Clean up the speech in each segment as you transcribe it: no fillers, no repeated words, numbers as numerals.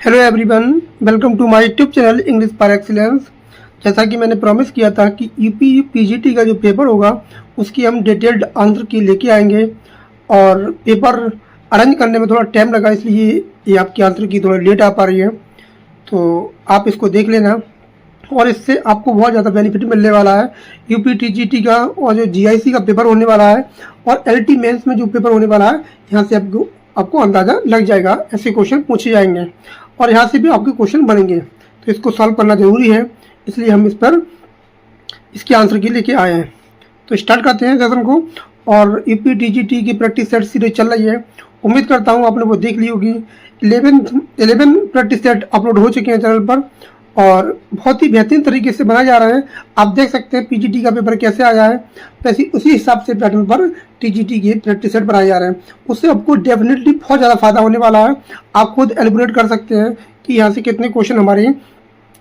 Hello everyone, welcome to my YouTube channel English for Excellence. जैसा कि मैंने promise किया था कि यूपी पीजीटी का जो पेपर होगा उसकी हम डिटेल्ड आंसर की लेके आएंगे और पेपर अरेंज करने में थोड़ा टाइम लगा, इसलिए ये आपकी आंसर की थोड़ा लेट आ पा रही है। तो आप इसको देख लेना और इससे आपको बहुत ज़्यादा बेनिफिट मिलने वाला है। यूपी टीजीटी का और जो जीआईसी का पेपर होने वाला है और एलटी मेंस में जो पेपर होने वाला है, यहाँ से आपको अंदाज़ा लग जाएगा। ऐसे क्वेश्चन पूछे जाएंगे और यहाँ से भी आपके क्वेश्चन बनेंगे, तो इसको सॉल्व करना ज़रूरी है, इसलिए हम इस पर इसके आंसर के लेके आए हैं। तो स्टार्ट करते हैं सेशन को। और यूपी टीजीटी की प्रैक्टिस सेट सीरीज चल रही है, उम्मीद करता हूँ आपने वो देख ली होगी। 11 प्रैक्टिस सेट अपलोड हो चुके हैं चैनल पर और बहुत ही बेहतरीन तरीके से बनाए जा रहे हैं। आप देख सकते हैं पीजीटी का पेपर कैसे आया है, वैसे उसी हिसाब से पैटर्न पर टीजीटी के प्रैक्टिस सेट बनाए जा रहे हैं। उससे आपको डेफिनेटली बहुत ज़्यादा फायदा होने वाला है। आप खुद एलिब्रेट कर सकते हैं कि यहाँ से कितने क्वेश्चन हमारे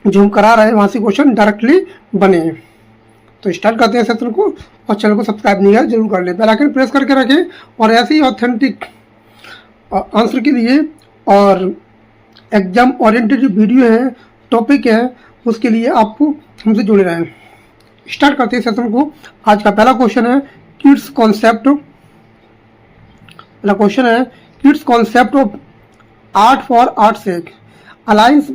जो हम करा रहे हैं वहाँ से क्वेश्चन डायरेक्टली बने हैं। तो स्टार्ट करते हैं सेशन को और चैनल को सब्सक्राइब नहीं है जरूर कर लें, बेल आइकन प्रेस करके रखें और ऐसे ही ऑथेंटिक आंसर के लिए और एग्जाम ओरिएंटेड जो वीडियो है, टॉपिक है, उसके लिए आपको हमसे जुड़े रहें। स्टार्ट करते हैं सेशन को। आज का पहला क्वेश्चन है किड्स कॉन्सेप्ट। पहला क्वेश्चन है Keats concept of art for art sake aligns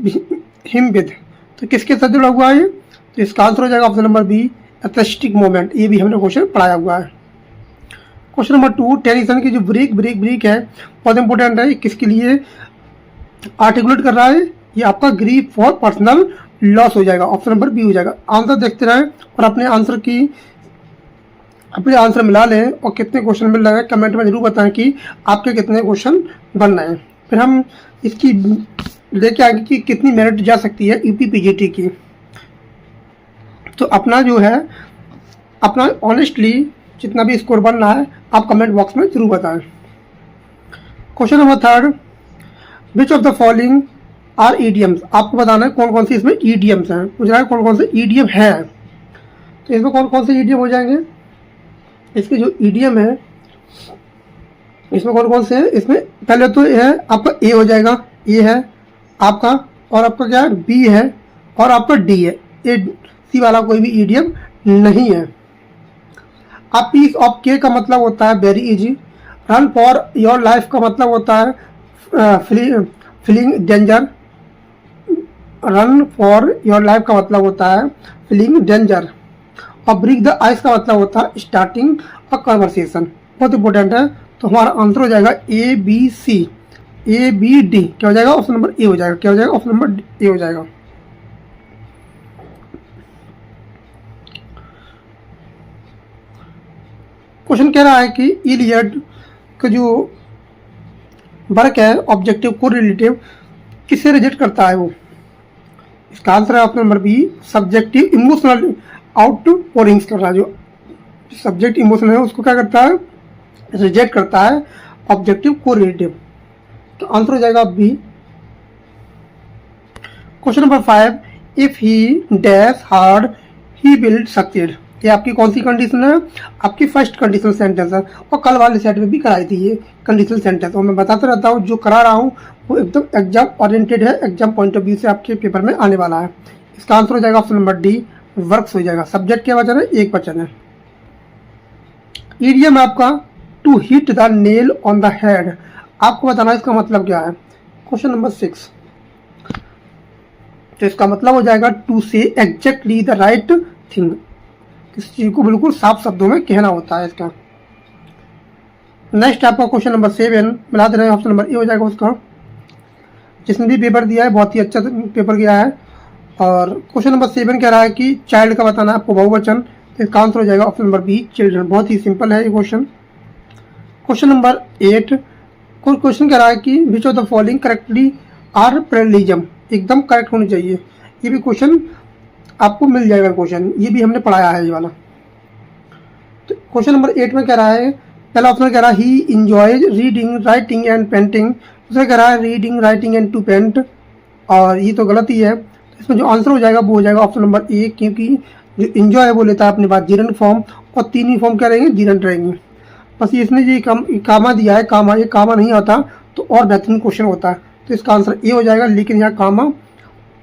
him with. तो किसके साथ जुड़ा हुआ है? तो इसका आंसर हो जाएगा option number B, aesthetic moment. ये भी हमने क्वेश्चन पढ़ाया हुआ है। क्वेश्चन नंबर 2, टेनिसन की जो ब्रेक है बहुत इंपॉर्टेंट है। किसके लिए आर्टिकुलेट कर रहा है? ये आपका ग्रीफ फॉर पर्सनल लॉस हो जाएगा, ऑप्शन नंबर बी हो जाएगा। आंसर देखते रहें और अपने आंसर मिला लें और कितने क्वेश्चन मिल रहे हैं कमेंट में जरूर बताएं कि आपके कितने क्वेश्चन बन रहे हैं। फिर हम इसकी लेके आएंगे कि कितनी मेरिट जा सकती है यूपी पीजीटी की। तो अपना जो है अपना ऑनेस्टली जितना भी स्कोर बन रहा है आप कमेंट बॉक्स में जरूर बताएं। Question number 3, which of the following are idioms. आपको बताना है कौन कौन सी इसमें ईडियम्स हैं, पूछ रहा है कौन कौन से ईडियम हैं। तो इसमें कौन कौन से ईडियम हो जाएंगे? इसके जो ईडियम है इसमें कौन कौन से हैं? इसमें पहले तो ये है आपका ए हो जाएगा, ये है आपका, और आपका क्या है बी है और आपका डी है। ए सी वाला कोई भी ईडियम नहीं है। अब पीस ऑफ के का मतलब होता है very easy. Run for your life का मतलब होता है feeling danger. Run for your life का मतलब होता है फीलिंग डेंजर। और ब्रेक द आइस का मतलब होता है स्टार्टिंग अ कन्वर्सेशन। बहुत इंपॉर्टेंट है। तो हमारा आंसर हो जाएगा A B C, A B D. क्या हो जाएगा? ऑप्शन नंबर ए हो जाएगा। क्या हो जाएगा? ऑप्शन नंबर ए हो जाएगा। क्वेश्चन कह रहा है कि इलियड का जो वर्क है ऑब्जेक्टिव को रिलेटिव किससे रिजेक्ट करता है वो? इसका आंसर है option number B, subjective emotional outpourings कर रहा है। जो सब्जेक्ट इमोशनल है उसको क्या करता है? रिजेक्ट करता है ऑब्जेक्टिव को रिलेटिव। तो आंसर हो जाएगा B. Question number 5, if he dash hard he will succeed. ये आपकी कौन सी कंडीशन है? आपकी फर्स्ट कंडीशनल सेंटेंस है और कल वाले सेट में भी कराई थी ये कंडीशनल सेंटेंस। और मैं बताता रहता हूँ जो करा रहा हूँ वो एकदम एग्जाम ओरिएंटेड है, एग्जाम पॉइंट ऑफ व्यू से आपके पेपर में आने वाला है। इसका आंसर हो जाएगा ऑप्शन नंबर डी, वर्क्स हो जाएगा। सब्जेक्ट क्या वचन है? एक वचन है। ईडियम आपका to hit the nail on the head. आपको बताना इसका मतलब क्या है। क्वेश्चन नंबर 6, तो इसका मतलब हो जाएगा टू से एग्जैक्टली द राइट थिंग। किसी चीज को बिल्कुल साफ शब्दों में कहना होता है इसका। नेक्स्ट आपका क्वेश्चन नंबर 7 मिला दे रहे हैं, ऑप्शन नंबर ए हो जाएगा उसका। जिसने भी पेपर दिया है बहुत ही अच्छा पेपर गया है। और क्वेश्चन नंबर 7 कह रहा है कि चाइल्ड का बताना है आपको बहुवचन। तो इसका आंसर हो जाएगा ऑप्शन नंबर बी, चिल्ड्रन। बहुत ही सिंपल है ये क्वेश्चन। क्वेश्चन नंबर 8, कोई क्वेश्चन कह रहा है कि which of the following correctly are parallelism. एकदम करेक्ट होनी चाहिए। ये भी क्वेश्चन आपको मिल जाएगा क्वेश्चन, ये भी हमने पढ़ाया है ये वाला। तो क्वेश्चन नंबर 8 में कह रहा है, पहला ऑप्शन कह रहा है he enjoys reading writing and painting. दूसरा कह रहा है reading writing and to paint, और ये तो गलत ही है। तो इसमें जो आंसर हो जाएगा वो हो जाएगा ऑप्शन नंबर ए, क्योंकि जो इंजॉय है वो लेता है अपने पास जीरन फॉर्म और तीन ही फॉर्म क्या रहेंगे? जीरन रहेंगे। बस इसने जो कामा दिया है, कामा, ये कामा नहीं आता तो और बेहतरीन क्वेश्चन होता है। तो इसका आंसर ए हो जाएगा। लेकिन यहाँ कामा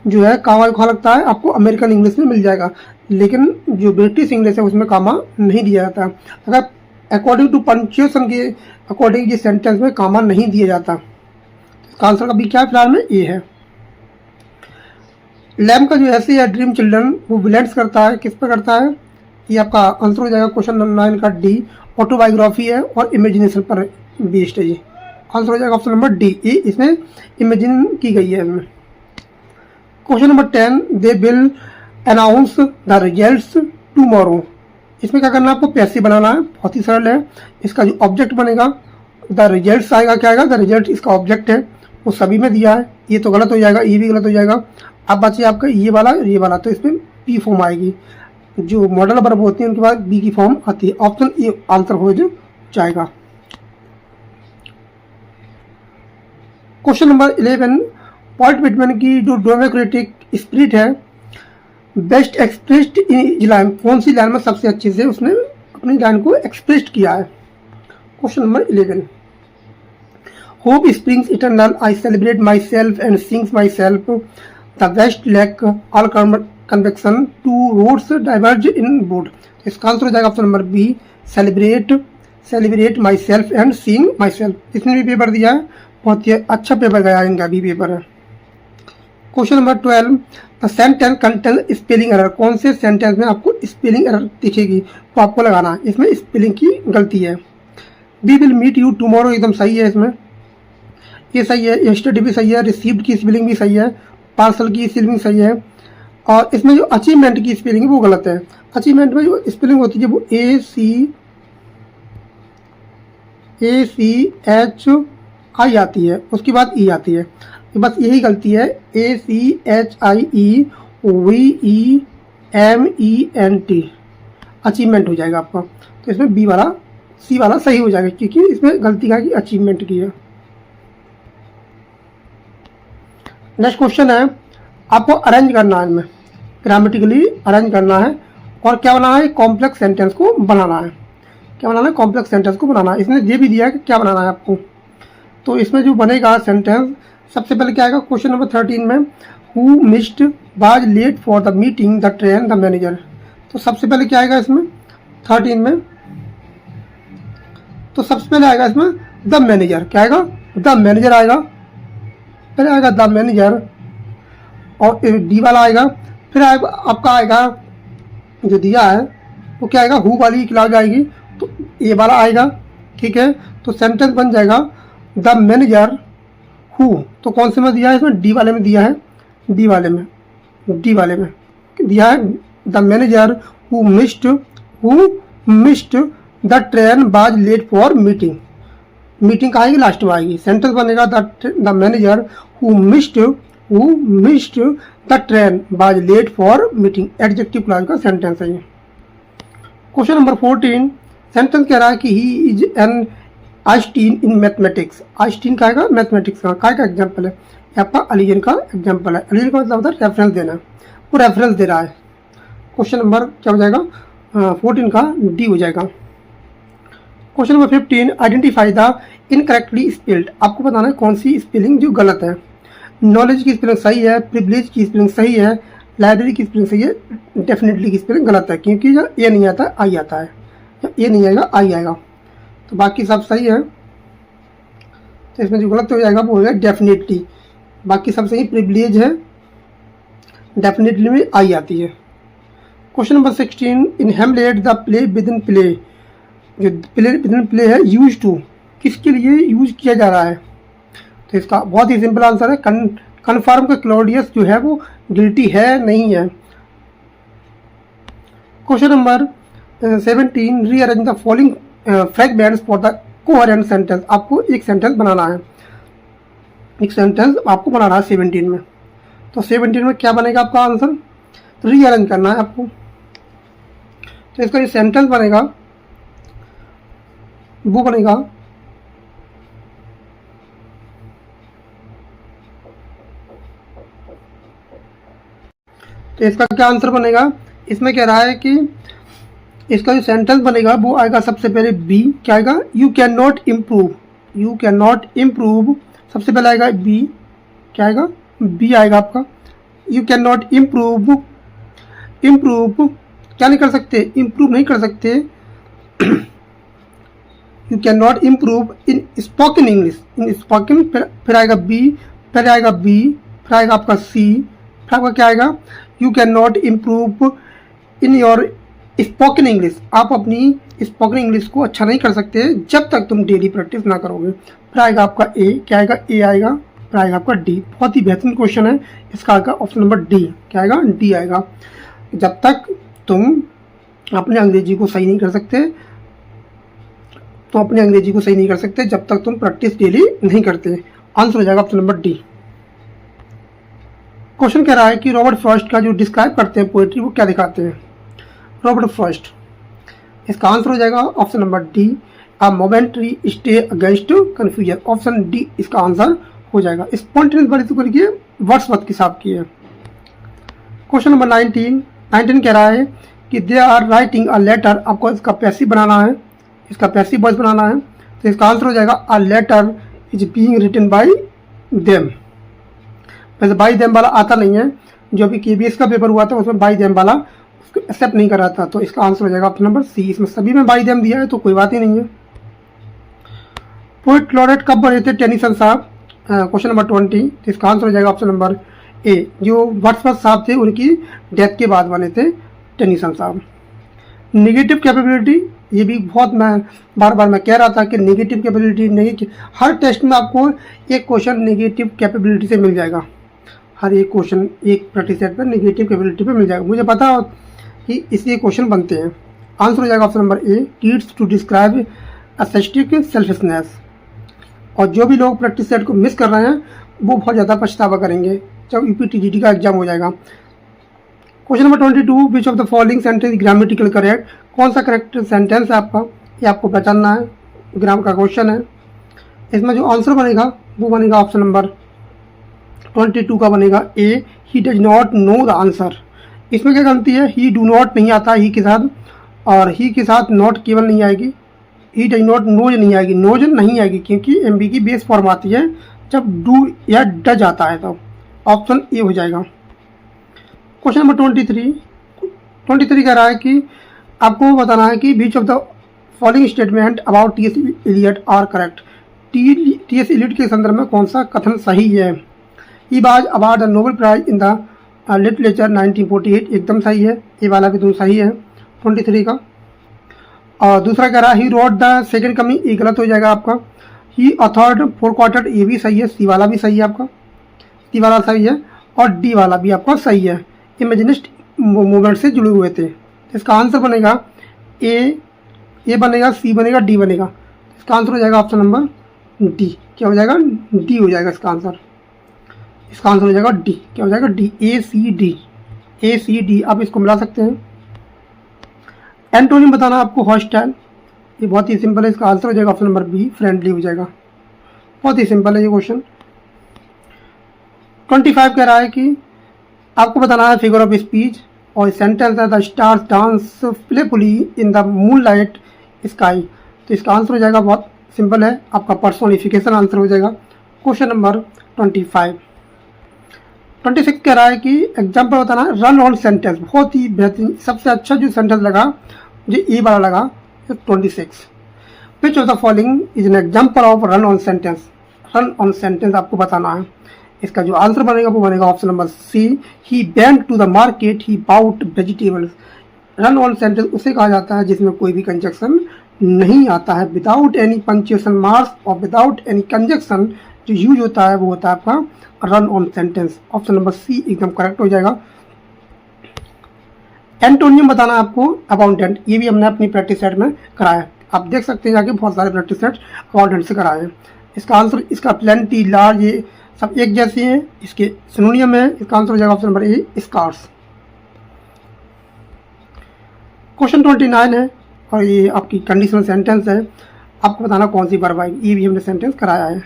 जो है, कामा कहाँ लगता है आपको अमेरिकन इंग्लिश में मिल जाएगा, लेकिन जो ब्रिटिश इंग्लिश है उसमें कामा नहीं दिया जाता। अगर अकॉर्डिंग टू पंक्चुएशन के अकॉर्डिंग ये सेंटेंस में कामा नहीं दिया जाता। इसका आंसर अभी क्या फिलहाल में ए है। लैम का जो ऐसे है ड्रीम चिल्ड्रन, वो विलेंस करता है, किस पर करता है, ये आपका आंसर हो जाएगा क्वेश्चन नंबर 9 का डी। ऑटोबायोग्राफी है और इमेजिनेशन पर बेस्ड है ये। आंसर हो जाएगा ऑप्शन नंबर डी, ये इसमें इमेजिन की गई है इसमें। Question number 10, they will announce the results tomorrow. इसमें क्या करना है आपको, पैसिव बनाना है, बहुत ही सरल है। इसका जो ऑब्जेक्ट बनेगा द रिजल्ट्स आएगा, क्या आएगा, द रिजल्ट इसका ऑब्जेक्ट है, वो सभी में दिया है, ये तो गलत हो जाएगा, ये भी गलत हो जाएगा। अब बचे आपका ये वाला, तो इसमें पी फॉर्म आएगी। जो मॉडल वर्ब होती है उनके बाद बी की फॉर्म आती है। ऑप्शन ए आंसर हो जाएगा। क्वेश्चन नंबर 11, पॉल व्हिटमैन की जो डेमोक्रेटिक स्पिरिट है बेस्ट एक्सप्रेस्ड इन लाइन, कौन सी लाइन में सबसे अच्छे से उसने अपनी लाइन को एक्सप्रेस किया है। Question number 11, hope springs eternal, I celebrate myself and sings myself, the best lack all conviction, two roads diverge in board. इसका आंसर हो जाएगा option number B, celebrate myself and sing myself. इसने भी paper दिया है, बहुत ही अच्छा पेपर गया इनका भी पेपर है। Question number 12, the sentence contain spelling error, कौन से सेंटेंस में आपको स्पेलिंग एरर दिखेगी वो आपको लगाना है। इसमें स्पेलिंग की गलती है। We will meet you tomorrow एकदम सही है, इसमें ये सही है। यस्टरडे भी सही है, रिसीव्ड की स्पेलिंग भी सही है, पार्सल की स्पेलिंग सही है। और इसमें जो अचीवमेंट की स्पेलिंग है वो गलत है। अचीवमेंट में जो स्पेलिंग होती है वो ACHI आती है, उसके बाद ई आती है, बस यही गलती है। ACHIEVEMENT अचीवमेंट हो जाएगा आपका। तो इसमें सी वाला सही हो जाएगा, क्योंकि इसमें गलती का कि अचीवमेंट की है। नेक्स्ट क्वेश्चन है, आपको अरेंज करना है, इनमें ग्रामेटिकली अरेंज करना है और क्या बनाना है, कॉम्प्लेक्स सेंटेंस को बनाना है। क्या बनाना है, कॉम्प्लेक्स सेंटेंस को बनाना है। इसने ये भी दिया है कि क्या बनाना है आपको। तो इसमें जो बनेगा सेंटेंस, सबसे पहले क्या आएगा क्वेश्चन नंबर 13 में, who missed was late for the meeting the train the manager. तो सबसे पहले क्या आएगा इसमें 13 में, तो सबसे पहले आएगा इसमें द मैनेजर। क्या आएगा, द मैनेजर आएगा, पहले आएगा द मैनेजर और डी वाला आएगा। फिर आपका आएगा जो दिया है वो क्या आएगा, हु वाली क्लॉज आएगी, तो ए वाला आएगा। ठीक है, तो सेंटेंस बन जाएगा द मैनेजर हु, तो कौन से में दिया है, इसमें डी वाले में दिया है, डी वाले में दिया है the manager who missed the train was late for meeting. Meeting का आएगी लास्ट में आएगी। सेंटेंस बनेगा the manager who missed the train was late for meeting. Adjective clause का सेंटेंस है ये। क्वेश्चन नंबर 14, सेंटेंस कह रहा है कि he is an Einstein in mathematics. Einstein का आएगा मैथमेटिक्स का एग्जाम्पल है, आपका अलीजन का एग्जाम्पल है। अलीजन का मतलब होता है रेफरेंस देना, वो रेफरेंस दे रहा है। क्वेश्चन नंबर क्या हो जाएगा 14 का डी हो जाएगा। Question number 15, identify the incorrectly spelled. आपको बताना है कौन सी स्पेलिंग जो गलत है। नॉलेज की स्पेलिंग सही है, प्रिविलेज की स्पेलिंग सही है, लाइब्रेरी की स्पेलिंग सही है, डेफिनेटली की स्पेलिंग गलत है, क्योंकि जब ए नहीं आता आई आता है, ए नहीं आएगा आई आएगा, तो बाकी सब सही है। तो इसमें जो गलत हो जाएगा वो हो जाएगा डेफिनेटली, बाकी सब सही। प्रिविलेज है, डेफिनेटली में आई आती है। Question number 16, in Hamlet the play with in play, जो प्ले विद इन प्ले है यूज टू, किसके लिए यूज किया जा रहा है। तो इसका बहुत ही सिंपल आंसर है, कन्फर्म का क्लॉडियस जो है वो गिल्टी है नहीं है। Question number 17, rearrange the following fragments for the coherent sentence. आपको एक सेंटेंस बनाना है, एक सेंटेंस आपको बनाना है 17 में। तो 17 में क्या बनेगा आपका आंसर, रीअरेंज करना है आपको। तो इसका जो सेंटेंस बनेगा वो बनेगा, तो इसका क्या आंसर बनेगा, इसमें कह रहा है कि इसका जो सेंटेंस बनेगा वो आएगा सबसे पहले बी। क्या आएगा, you can not improve, you can not improve, सबसे पहले आएगा बी। क्या आएगा, बी आएगा आपका। You can not improve, improve क्या नहीं कर सकते, इम्प्रूव नहीं कर सकते। You can not improve in spoken English, in spoken, फिर आएगा बी, फिर आएगा बी, फिर आएगा आपका सी, फिर आपका क्या आएगा, you can not improve in your spoken English, आप अपनी स्पोकन इंग्लिश को अच्छा नहीं कर सकते जब तक तुम डेली प्रैक्टिस ना करोगे। फिर आएगा आपका ए, क्या आएगा, ए आएगा, फिर आएगा आपका डी। बहुत ही बेहतरीन क्वेश्चन है, इसका आएगा ऑप्शन नंबर डी, क्या आएगा, डी आएगा। जब तक तुम अपने अंग्रेजी को सही नहीं कर सकते, तो अपने अंग्रेजी को सही नहीं कर सकते जब तक तुम प्रैक्टिस डेली नहीं करते। आंसर हो जाएगा ऑप्शन नंबर डी। क्वेश्चन कह रहा है कि रॉबर्ट फ्रॉस्ट का जो डिस्क्राइब करते हैं पोएट्री, वो क्या दिखाते हैं, रॉबर्ट फ्रॉस्ट। इसका आंसर हो जाएगा option number D, a momentary stay against confusion. Option D इसका आंसर हो जाएगा। स्पॉन्टेनियस वर्ड्स को लिखिए, वर्ड्सवर्थ की हिसाब की है। क्वेश्चन नंबर 19 कह रहा है कि they are writing a letter, आपको इसका पैसिव बनाना है, इसका पैसिव वॉइस बनाना है। तो इसका आंसर हो जाएगा a letter is being written by them. वैसे बाई देम वाला आता नहीं है, जो अभी KBS का पेपर हुआ था उसमें बाई देम वाला उसको एक्सेप्ट नहीं कर रहा था। तो इसका आंसर हो जाएगा ऑप्शन नंबर सी। इसमें सभी में बाई देम दिया है तो कोई बात ही नहीं है। पोएट लॉरेट कब बने थे टेनिसन साहब, क्वेश्चन नंबर 20। तो इसका आंसर हो जाएगा ऑप्शन नंबर ए, जो वर्ड्सवर्थ साहब थे उनकी डेथ के बाद बने थे टेनिसन साहब। निगेटिव कैपेबिलिटी, ये भी बहुत मैं बार बार मैं कह रहा था कि निगेटिव कैपेबिलिटी नहीं, हर टेस्ट में आपको एक क्वेश्चन निगेटिव कैपेबिलिटी से मिल जाएगा, हर एक क्वेश्चन एक प्रैक्टिस सेट पर निगेटिव कैपेबिलिटी पे मिल जाएगा। मुझे पता कि इसलिए क्वेश्चन बनते हैं। आंसर हो जाएगा option number A, tends to describe ascetic selfishness. और जो भी लोग प्रैक्टिस सेट को मिस कर रहे हैं वो बहुत ज़्यादा पछतावा करेंगे जब UPTGT का एग्जाम हो जाएगा। Question number 22, which of the following sentence grammatical correct, कौन सा करेक्ट सेंटेंस है आपका, ये आपको पहचानना है, ग्राम का क्वेश्चन है। इसमें जो आंसर बनेगा वो बनेगा ऑप्शन नंबर 22 का बनेगा A, he does not know the answer. इसमें क्या गलती है, ही डू नॉट नहीं आता ही के साथ, और ही के साथ नॉट केवल नहीं आएगी, ही डज नॉट नोज नहीं आएगी, नोज नहीं आएगी, क्योंकि MB की बेस फॉर्म आती है जब डू या डज आता है। तो ऑप्शन ए हो जाएगा। क्वेश्चन नंबर 23 कह रहा है कि आपको बताना है कि which of the following statement about T.S. Eliot are correct. T.S. Eliot के संदर्भ में कौन सा कथन सही है। He was award the Nobel prize in the literature 1948, एकदम सही है, ये वाला भी सही है 23 का। और दूसरा कह रहा है ही रोड द सेकेंड कमिंग, ये गलत हो जाएगा आपका। ही अथॉर्ड 4 क्वार्टर, ये भी सही है, सी वाला भी सही है आपका, सी वाला सही है, और डी वाला भी आपका सही है, इमेजिनिस्ट मूवमेंट से जुड़े हुए थे। इसका आंसर बनेगा ए बनेगा, सी बनेगा, डी बनेगा। इसका आंसर हो जाएगा ऑप्शन नंबर डी, क्या हो जाएगा, डी हो जाएगा इसका आंसर। इसका आंसर हो जाएगा डी, क्या हो जाएगा, डी, ACD आप इसको मिला सकते हैं। एंटोनिम बताना आपको हॉस्टाइल, ये बहुत ही सिंपल है, इसका आंसर हो जाएगा ऑप्शन नंबर बी, फ्रेंडली हो जाएगा। बहुत ही सिंपल है ये क्वेश्चन। 25 कह रहा है कि आपको बताना है फिगर ऑफ स्पीच, और सेंटेंस है the stars dance playfully in the moonlight sky. तो इसका आंसर हो जाएगा, बहुत सिंपल है, आपका पर्सोनिफिकेशन आंसर हो जाएगा। क्वेश्चन नंबर 26 कह रहा है कि एग्जाम्पल बताना है रन ऑन सेंटेंस, बहुत ही बेहतरीन, सबसे अच्छा जो सेंटेंस लगा मुझे ए वाला लगा 26। Which of the following is an example of run on sentence, run on sentence आपको बताना है। इसका जो आंसर बनेगा वो बनेगा option number C, he went to the market he bought vegetables. Run on sentence उसे कहा जाता है जिसमें कोई भी कंजक्शन नहीं आता है, विदाउट एनी पंक्चुएशन मार्क्स और विदाउट एनी कंजक्शन जो यूज होता है वो होता है आपका run on sentence. Option number C एकदम करेक्ट हो जाएगा। एंटोनियम बताना आपको अबाउंडेंट, ये भी हमने अपनी प्रैक्टिस सेट में कराया है, आप देख सकते हैं जाके बहुत सारे प्रैक्टिस सेट अबाउंडेंट से कराए हैं। इसका आंसर, इसका प्लेंटी, लार्ज, ये सब एक जैसे हैं, इसके सिनोनियम है। इसका आंसर हो जाएगा option number A, scars. Question 29 है और ये आपकी कंडीशनल सेंटेंस है, आपको बताना कौन सी वर्ब आएगी, ये भी हमने सेंटेंस कराया है।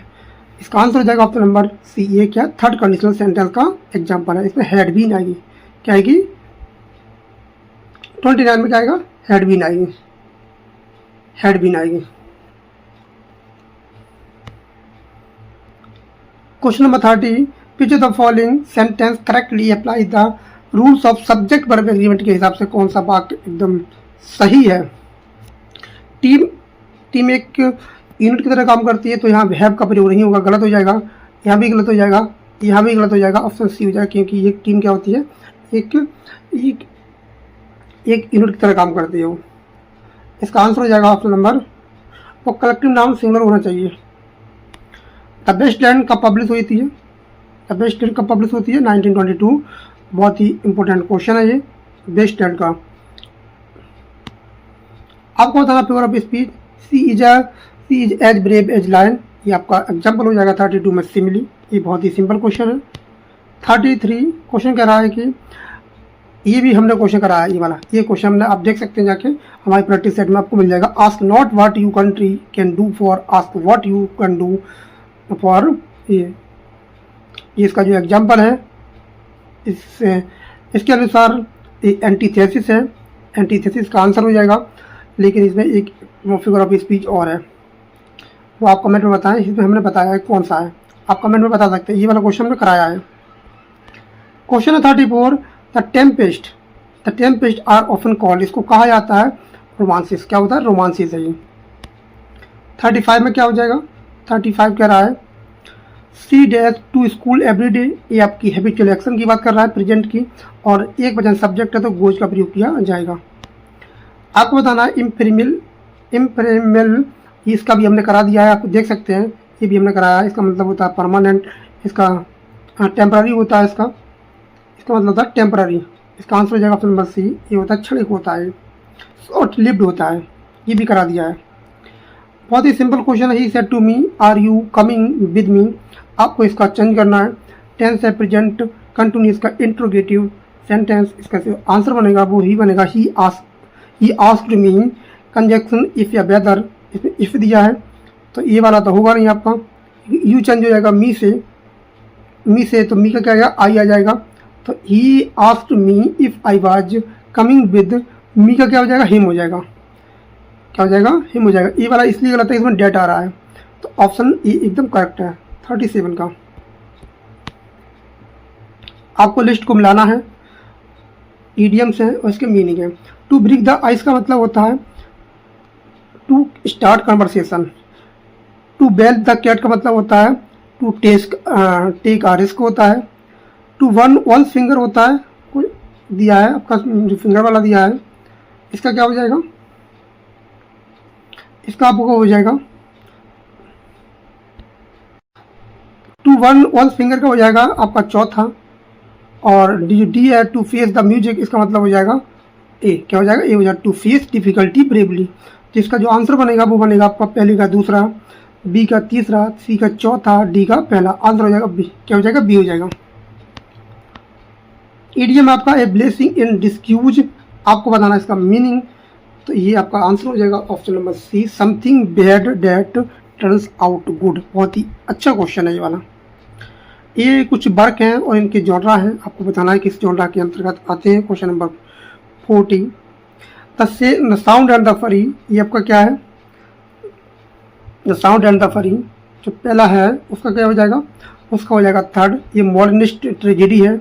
इसका आंसर हो जाएगा ऑप्शन नंबर सी, ये क्या थर्ड कंडीशनल सेंटेंस का एग्जांपल है। इसमें हैड बीन आएगी, क्या आएगी 29 में, क्या आएगा, हैड बीन आएगी, हैड बीन आएगी। Question number 30, which of the following sentence correctly apply the rules of subject verb agreement के हिसाब से कौन सा वाक्य एकदम सही है। टीम टीम एक यूनिट की तरह काम करती है, तो यहाँ हैव का प्रयोग नहीं होगा, गलत हो जाएगा। यहाँ भी गलत हो जाएगा, यहाँ भी गलत हो जाएगा, ऑप्शन सी हो जाएगा, क्योंकि ये टीम क्या होती है, एक यूनिट की तरह काम करती है वो। इसका आंसर हो जाएगा ऑप्शन नंबर, वो कलेक्टिव नाउन सिंगुलर होना चाहिए। द बेस्ट लैंड कब पब्लिश हुई थी, द बेस्ट लैंड कब पब्लिश होती है, 1922। बहुत ही इंपॉर्टेंट क्वेश्चन है ये बेस्ट लैंड का। आपको बताना paper of speech, she is as brave as lion, ये आपका एग्जाम्पल हो जाएगा 32 में सिमिली। ये बहुत ही सिंपल क्वेश्चन है। 33 क्वेश्चन कह रहा है कि ये भी हमने क्वेश्चन कराया है, ये वाला ये क्वेश्चन हमने आप देख सकते हैं जाके हमारी प्रैक्टिस सेट में आपको मिल जाएगा। Ask not what you country can do for, ask what you can do for. ये इसका जो एग्जाम्पल है इसके अनुसार ये एंटीथेसिस है, एंटीथेसिस का आंसर हो जाएगा। लेकिन इसमें एक फिगर ऑफ स्पीच और है, वो आप कमेंट में बताएं, इसमें हमने बताया है कौन सा है, आप कमेंट में बता सकते हैं। ये वाला क्वेश्चन हमने कराया है। क्वेश्चन है 34, the Tempest are often called, इसको कहा जाता है रोमांसिस। क्या होता है, रोमांसिस है ये। 35 में क्या हो जाएगा, 35 कह रहा है she dash to school every day, ये आपकी हैबिचुअल एक्शन की बात कर रहा है, प्रेजेंट की, और एक वचन सब्जेक्ट है तो गोज का प्रयोग किया जाएगा। आपको बताना है इम्प्रेमल, इसका भी हमने करा दिया है, आप देख सकते हैं, ये भी हमने कराया है। इसका मतलब होता है परमानेंट, इसका टेम्पररी होता है, इसका मतलब होता है टेम्पररी। इसका आंसर हो जाएगा ऑप्शन नंबर सी, ये होता है क्षणिक होता है, शॉर्ट लिव्ड होता है, ये भी करा दिया है। बहुत ही सिंपल क्वेश्चन है। He said to me are you coming with me, आपको इसका चेंज करना है। टेंस है प्रेजेंट कंटिन्यूस का इंट्रोगेटिव सेंटेंस, इसका आंसर बनेगा वो ही बनेगा he asked me. Conjunction if या वेदर, इसमें इफ दिया है तो ये वाला तो होगा नहीं आपका। यू चेंज हो जाएगा मी से, तो मी का क्या आएगा, आई आ जाएगा। तो he asked me if I was coming with, me का क्या हो जाएगा, हिम हो जाएगा। क्या हो जाएगा, हिम हो जाएगा। ये वाला इसलिए गलत है, इसमें डेट आ रहा है, तो ऑप्शन ए एकदम करेक्ट है 37 का। आपको लिस्ट को मिलाना है, इडियम्स हैं और इसके मीनिंग है। टू ब्रेक द आइस का मतलब होता है to start conversation. To bell the cat का मतलब होता है टू टेक आ रिस्क होता है। टू वन फिंगर होता है, कोई दिया है आपका जो फिंगर वाला दिया है, इसका क्या हो जाएगा, इसका आपको हो जाएगा टू वन फिंगर का हो जाएगा आपका चौथा। और डी है टू फेस द म्यूजिक, इसका मतलब हो जाएगा ए, क्या हो जाएगा, ए हो जाएगा टू फेस डिफिकल्टी ब्रेवली। तो इसका जो आंसर बनेगा वो बनेगा आपका पहले का दूसरा, बी का तीसरा, सी का चौथा, डी का पहला। आंसर हो जाएगा बी, क्या हो जाएगा, बी हो जाएगा। इडियम आपका ए ब्लेसिंग इन डिस्क्यूज, आपको बताना इसका मीनिंग, तो ये आपका आंसर हो जाएगा option number C, something bad that turns out good. बहुत ही अच्छा क्वेश्चन है ये वाला। ये कुछ वर्क हैं और इनके जॉनरा हैं, आपको बताना है किस जॉनरा के अंतर्गत आते हैं। Question number 40, the sound and the फरी, ये आपका क्या है, द साउंड एंड द फरी जो पहला है उसका क्या हो जाएगा, उसका हो जाएगा थर्ड, ये मॉडर्निस्ट ट्रेजेडी है।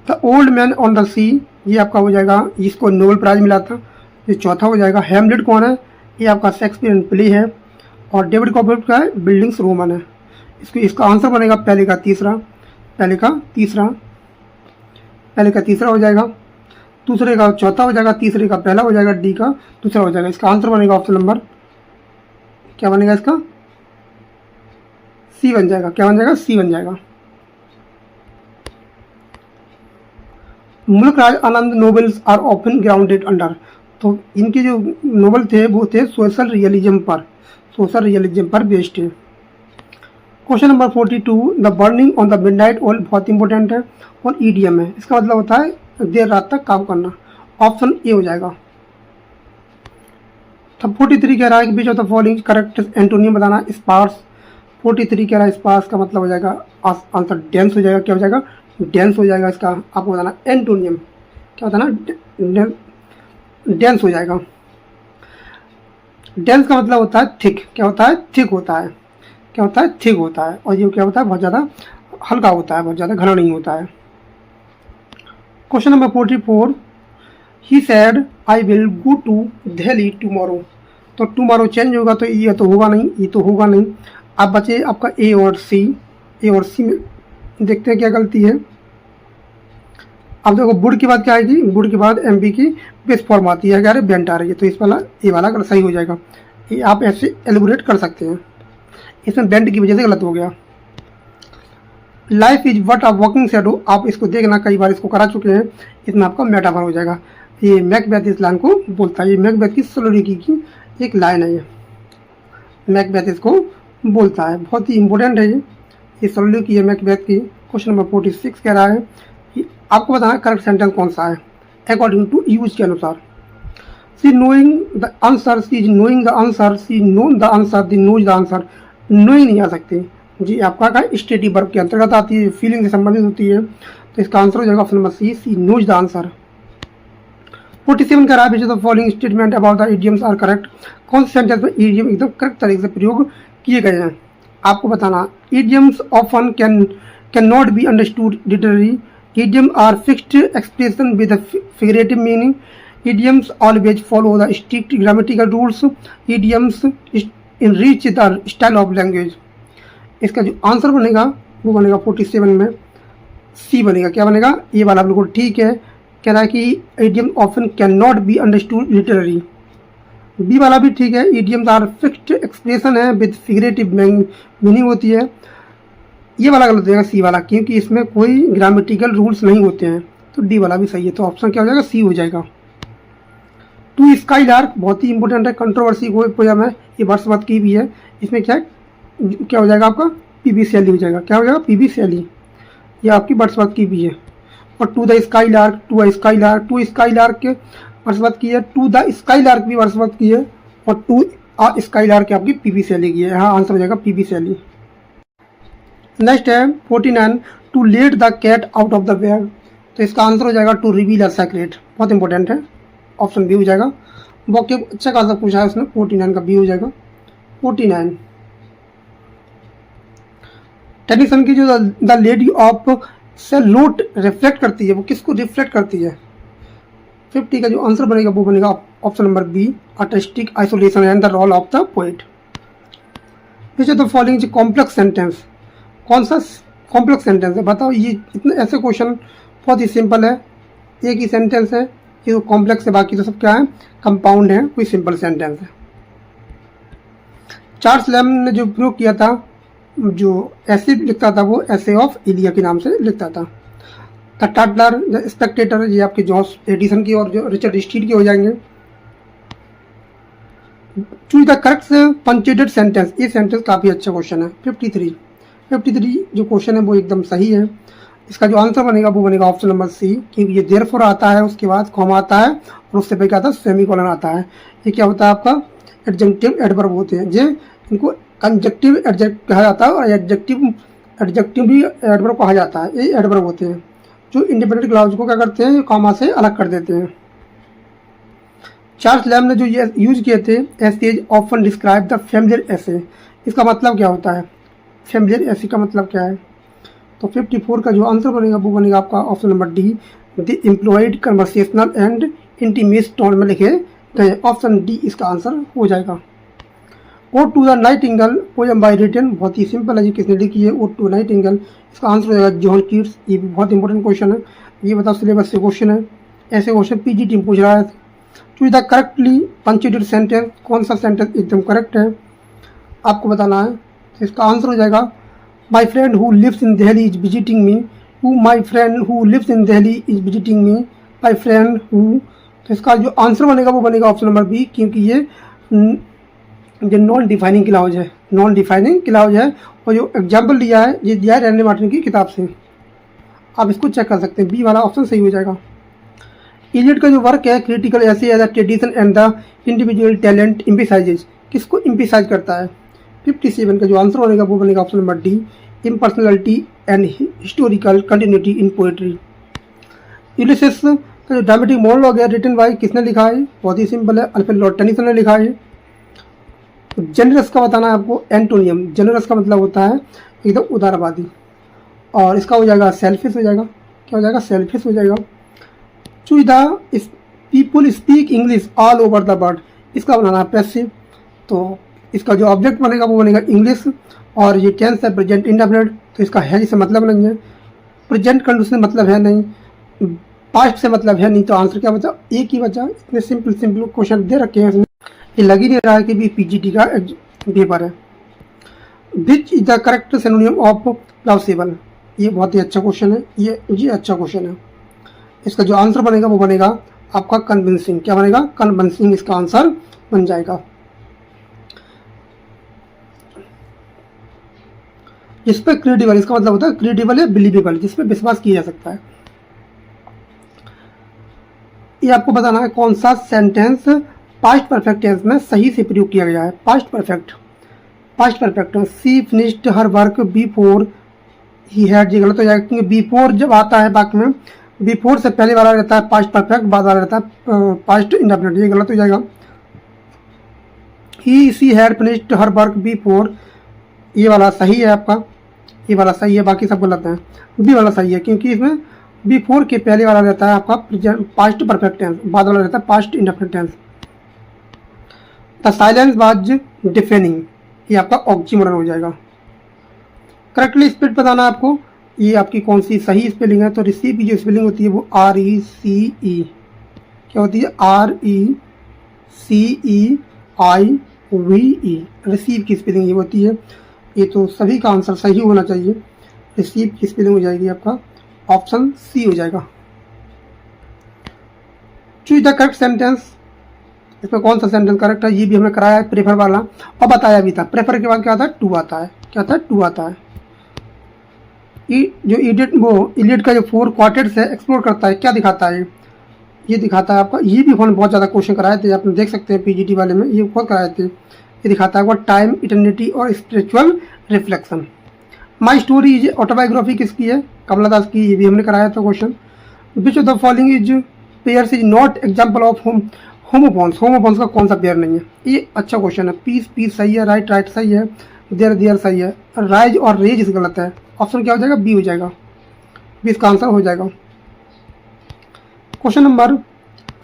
The old man on the sea, ये आपका हो जाएगा, इसको नोबेल प्राइज मिला था, ये चौथा हो जाएगा। हैमलेट कौन है, ये आपका शेक्सपियर प्ले है। और डेविड कॉपरफील्ड का है बिल्डिंग्स रोमन है। इसका आंसर बनेगा पहले का तीसरा हो जाएगा, दूसरे का चौथा हो जाएगा, तीसरे का पहला हो जाएगा, डी का दूसरा हो जाएगा। इसका आंसर बनेगा ऑप्शन नंबर क्या बनेगा, इसका सी बन जाएगा। क्या बन जाएगा, सी बन जाएगा। Mulk Raj Anand novels are often grounded under, तो इनके जो नोवेल थे वो थे सोशल रियलिज्म पर बेस्ड है। Question number 42, the burning on the midnight oil बहुत इंपॉर्टेंट है और ईडीएम है, इसका मतलब होता है देर रात तक काम करना। ऑप्शन ए हो जाएगा। तब 43 कह रहा है कि which of the following correct antonym बताना, स्पार्स। 43 कह रहा है स्पार्स का मतलब हो जाएगा आंसर डेंस हो जाएगा। क्या हो जाएगा, डेंस हो जाएगा। इसका आपको बताना एंटोनियम, क्या बताना, डेंस हो जाएगा। डेंस का मतलब होता है थिक, क्या होता है, थिक होता है। क्या होता है, थिक होता है। और ये क्या होता है, बहुत ज़्यादा हल्का होता है, बहुत ज़्यादा घना नहीं होता है। Question number 44, he said I will go to Delhi tomorrow. तो टुमारो चेंज होगा तो ये तो होगा नहीं, ये तो होगा नहीं। अब बचे आपका ए और सी। ए और सी में देखते हैं क्या गलती है। अब देखो वुड के बाद क्या आएगी, वुड के बाद एमपी की बेस फॉर्म आती है, अगर बेंट आ रही है तो इस वाला ए वाला अगर सही हो जाएगा। ये आप ऐसे एलिबोरेट कर सकते हैं, इसमें बेंट की वजह से गलत हो गया। Life is what a walking shadow, आप इसको देखना, कई बार इसको करा चुके हैं, इसमें आपका मेटाफर हो जाएगा। ये मैकबेथ इस लाइन को बोलता है, ये मैकबेथ की सोलोरिकी की एक लाइन है, ये मैकबेथ इसको बोलता है, बहुत ही इंपॉर्टेंट है ये सोलोरिकी है मैकबेथ की। क्वेश्चन नंबर 46 कह रहा है कि आपको बताना करेक्ट सेंटेंस कौन सा है अकॉर्डिंग टू यूज के अनुसार। She knowing the answer, she is knowing the answer, she known the answer, the knows the answer. Knowing नहीं आ सकती जी, आपका का स्टेटिव वर्ब के अंतर्गत आती है, फीलिंग से संबंधित होती है, तो इसका आंसर हो जाएगा option number C knows the answer. 47 का which of the following statement about the idioms are correct. कौन से सेंटेंस में इडियम एकदम करेक्ट तरीके से प्रयोग किए गए हैं आपको बताना। Idioms often can not be understood literally, idiom are fixed expression with figurative meaning, idioms always follow the strict grammatical rules, idioms enrich the style of language। इसका जो आंसर बनेगा वो बनेगा 47 में सी बनेगा। क्या बनेगा, ये वाला बिल्कुल ठीक है, कह रहा है कि idiom often cannot be understood literally। B वाला भी ठीक है, idioms are fixed expression है with figurative meaning होती है। ये वाला गलत हो जाएगा सी वाला, क्योंकि इसमें कोई ग्रामेटिकल रूल्स नहीं होते हैं, तो डी वाला भी सही है, तो ऑप्शन क्या हो जाएगा, सी हो जाएगा। टू स्काई लार्क बहुत ही इंपॉर्टेंट है, कंट्रोवर्सी को पोयम है, ये वर्ड्सवर्थ की भी है। इसमें क्या हो जाएगा आपका पीबी शैली हो जाएगा। क्या हो जाएगा, पीबी शैली, ये आपकी वर्ड्सवर्थ की भी है। और to the skylark, to a skylark, to skylark के वर्ड्सवर्थ की है, टू द स्काई लार्क भी वर्ड्सवर्थ की है, और टू अ स्काई लार्क आपकी पीबी शैली की है। यहाँ आंसर हो जाएगा पीबी शैली। नेक्स्ट है 49, to let the cat out of the bag. तो इसका आंसर हो जाएगा टू रिवील अ सीक्रेट, बहुत इंपॉर्टेंट है, ऑप्शन बी हो जाएगा। वोकेब अच्छा खासा पूछा है उसने, 49 का बी हो जाएगा। 49 टेनिसन की जो द लेडी ऑफ सेलोट रिफ्लेक्ट करती है, वो किसको रिफ्लेक्ट करती है। 50 का जो आंसर बनेगा वो बनेगा option number B, artistic isolation and the role of the poet. Which of the following complex sentence, कौन सा कॉम्प्लेक्स सेंटेंस है बताओ। ये इतने ऐसे क्वेश्चन बहुत ही सिंपल है, एक ही सेंटेंस है, ये तो कॉम्प्लेक्स है, बाकी तो सब क्या है, कंपाउंड है, कोई सिंपल सेंटेंस है। चार्ल्स लैम ने जो प्रयोग किया था, जो ऐसे लिखता था वो ऐसे ऑफ इलिया के नाम से लिखता था। द टटलर, द स्पेक्टेटर, ये आपके जॉस एडिसन की और जो रिचर्ड स्टील के हो जाएंगे। Choose the correct punctuated sentence, ये सेंटेंस काफ़ी अच्छा क्वेश्चन है। 53 जो क्वेश्चन है वो एकदम सही है। इसका जो आंसर बनेगा वो बनेगा ऑप्शन नंबर सी, क्योंकि ये देयरफॉर आता है, उसके बाद कॉमा आता है, और उससे पहले क्या आता है, सेमीकोलन आता है। ये क्या होता है आपका एडजेक्टिव एडवर्ब होते हैं, जो इनको कंजक्टिव एडजेक्ट कहा जाता है, और एडजेक्टिव भी एडवर्ब कहा जाता है। ये एडवर्ब होते हैं जो इंडिपेंडेंट क्लाउज को क्या करते हैं, कॉमा से अलग कर देते हैं। चार्ल्स लैम ने जो ये यूज किए थे, essays often describe the familiar essay, इसका मतलब क्या होता है, फैमिलियर एसे का मतलब क्या है। तो 54 का जो आंसर बनेगा वो बनेगा आपका option number D, the employed conversational and intimate tone में लिखे गए, ऑप्शन डी इसका आंसर हो जाएगा। O to the nightingale poem by written, बहुत ही सिंपल है जी, किसने लिखी है, ओ टू नाइटिंगेल, इसका आंसर हो जाएगा जॉन कीट्स। ये भी बहुत इंपॉर्टेंट क्वेश्चन है, ये बताओ सिलेबस से क्वेश्चन है, ऐसे क्वेश्चन पीजी टीम पूछ रहा है। Choose the correctly punctuated sentence, कौन सा सेंटेंस एकदम करेक्ट है आपको बताना है। तो इसका आंसर हो जाएगा my friend who lives in Delhi is visiting me, my friend who lives in Delhi is visiting me, my friend who. तो इसका जो आंसर बनेगा वो बनेगा ऑप्शन नंबर बी, क्योंकि ये नॉन डिफाइनिंग क्लाउज है, नॉन डिफाइनिंग क्लाउज है, और जो एग्जाम्पल दिया है ये दिया है रैंडे मार्टिन की किताब से, आप इसको चेक कर सकते हैं। बी वाला ऑप्शन सही हो जाएगा। इलियट का जो वर्क है critical essay as the tradition and the individual talent emphasizes, किसको एम्फसाइज करता है। 57 का जो आंसर बनेगा वो बनेगा option number D, impersonality and historical continuity in poetry. Ulysses का जो ड्रामेटिक मोनोलॉग है रिटन बाय किसने लिखा है, बहुत ही सिंपल है, अल्फ्रेड लॉर्ड टेनिसन ने लिखा है। जेनरस का बताना है आपको, एंटोनियम, जेनरस का मतलब होता है एकदम उदारवादी, और इसका हो जाएगा सेल्फिश हो जाएगा। क्या हो जाएगा? सेल्फिश हो जाएगा। Choose the people speak English all over the world, इसका बनाना है पैसिव। तो इसका जो ऑब्जेक्ट बनेगा वो बनेगा इंग्लिश, और ये टेंस है प्रेजेंट इंडेफिनिट, तो इसका है जिससे मतलब नहीं है, प्रेजेंट कंडीशन मतलब है नहीं, पास्ट से मतलब है नहीं, तो आंसर क्या बचा? एक ही बचा। इतने सिंपल सिंपल क्वेश्चन दे रखे हैं इसमें, ये लग ही नहीं रहा है कि भी पीजीटी का पेपर है। विच is the correct synonym of plausible, ये बहुत ही अच्छा क्वेश्चन है, ये अच्छा क्वेश्चन है। इसका जो आंसर बनेगा वो बनेगा आपका कन्विंसिंग। क्या बनेगा? कन्विंसिंग इसका आंसर बन जाएगा। जिस पे क्रेडिबल, इसका मतलब होता है क्रेडिबल या बिलीवेबल, जिस पे विश्वास किया जा सकता है। ये आपको बताना है कौन सा सेंटेंस पास्ट परफेक्ट टेंस में सही से प्रयोग किया गया है। Past perfect she finished her work before he had, ये गलत हो जाएगा क्योंकि बिफोर जब आता है वाक्य में, बिफोर से पहले वाला रहता है पास्ट परफेक्ट, बाद वाला रहता है पास्ट इंडेफिनिट, ये गलत हो जाएगा। He she had finished her work before, ये वाला सही है आपका, ये वाला सही है, बाकी सब गलत है। बी वाला सही है क्योंकि इसमें बिफोर के पहले वाला रहता है आपका पास्ट परफेक्ट टेंस, बाद वाला रहता है past indefinite tense. The silence was deafening, ये आपका ऑक्सीमोरन हो जाएगा। करेक्टली स्पेलिंग बताना है आपको, ये आपकी कौन सी सही स्पेलिंग है। तो रिसीव की जो स्पेलिंग होती है वो RECE, क्या होती है? RECEIVE, रिसीव की स्पेलिंग ये होती है। ये तो सभी का आंसर सही होना चाहिए। रिसीव की स्पेलिंग हो जाएगी आपका ऑप्शन सी हो जाएगा। चूज द करेक्ट सेंटेंस, इसमें कौन सा सेंटेंस करेक्ट है? ये भी हमने कराया है, प्रेफर वाला, और बताया भी था। प्रेफर के बाद क्या आता है? टू आता है। क्या आता है? टू आता है। जो इडियट का जो 4 क्वार्टेट्स है एक्सप्लोर करता है, क्या दिखाता है? ये दिखाता है आपका, ये भी हमने बहुत ज़्यादा क्वेश्चन कराए थे, आपने देख सकते हैं पीजीटी वाले में, ये बहुत कराए थे। ये दिखाता है वो टाइम, इटर्निटी और spiritual reflection. My story is autobiography किसकी है? कमला दास की, ये भी हमने कराया था question. Which of the following is pairs is not example of homophones, homophones का कौन सा पेयर नहीं है? ये अच्छा क्वेश्चन है। पीस सही है, राइट सही है, देयर सही है, राइज और रेज इस गलत है। ऑप्शन क्या हो जाएगा? बी हो जाएगा, बी इसका आंसर हो जाएगा। क्वेश्चन नंबर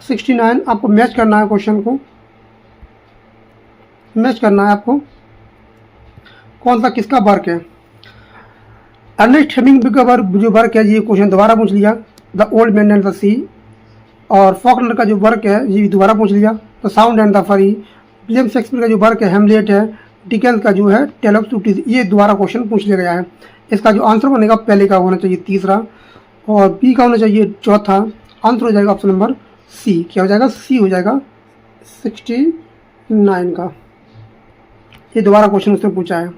69, आपको मैच करना है, क्वेश्चन को मैच करना है आपको, कौन सा किसका वर्क है। अर्नेस्ट हेमिंग्वे का जो वर्क है, ये क्वेश्चन दोबारा पूछ लिया, the old man and the sea. और फॉकनर का जो वर्क है ये दोबारा पूछ लिया, द साउंड एंड द फरी। विलियम शेक्सपियर का जो वर्क है हेमलेट है। डिकेंस का जो है टेल ऑफ टू टीज, ये दोबारा क्वेश्चन पूछ लिया गया है। इसका जो आंसर बनेगा पहले का होना चाहिए तीसरा, और बी का होना चाहिए चौथा। आंसर हो जाएगा ऑप्शन नंबर सी। क्या हो जाएगा? सी हो जाएगा 69 का। ये दोबारा क्वेश्चन उसने पूछा है।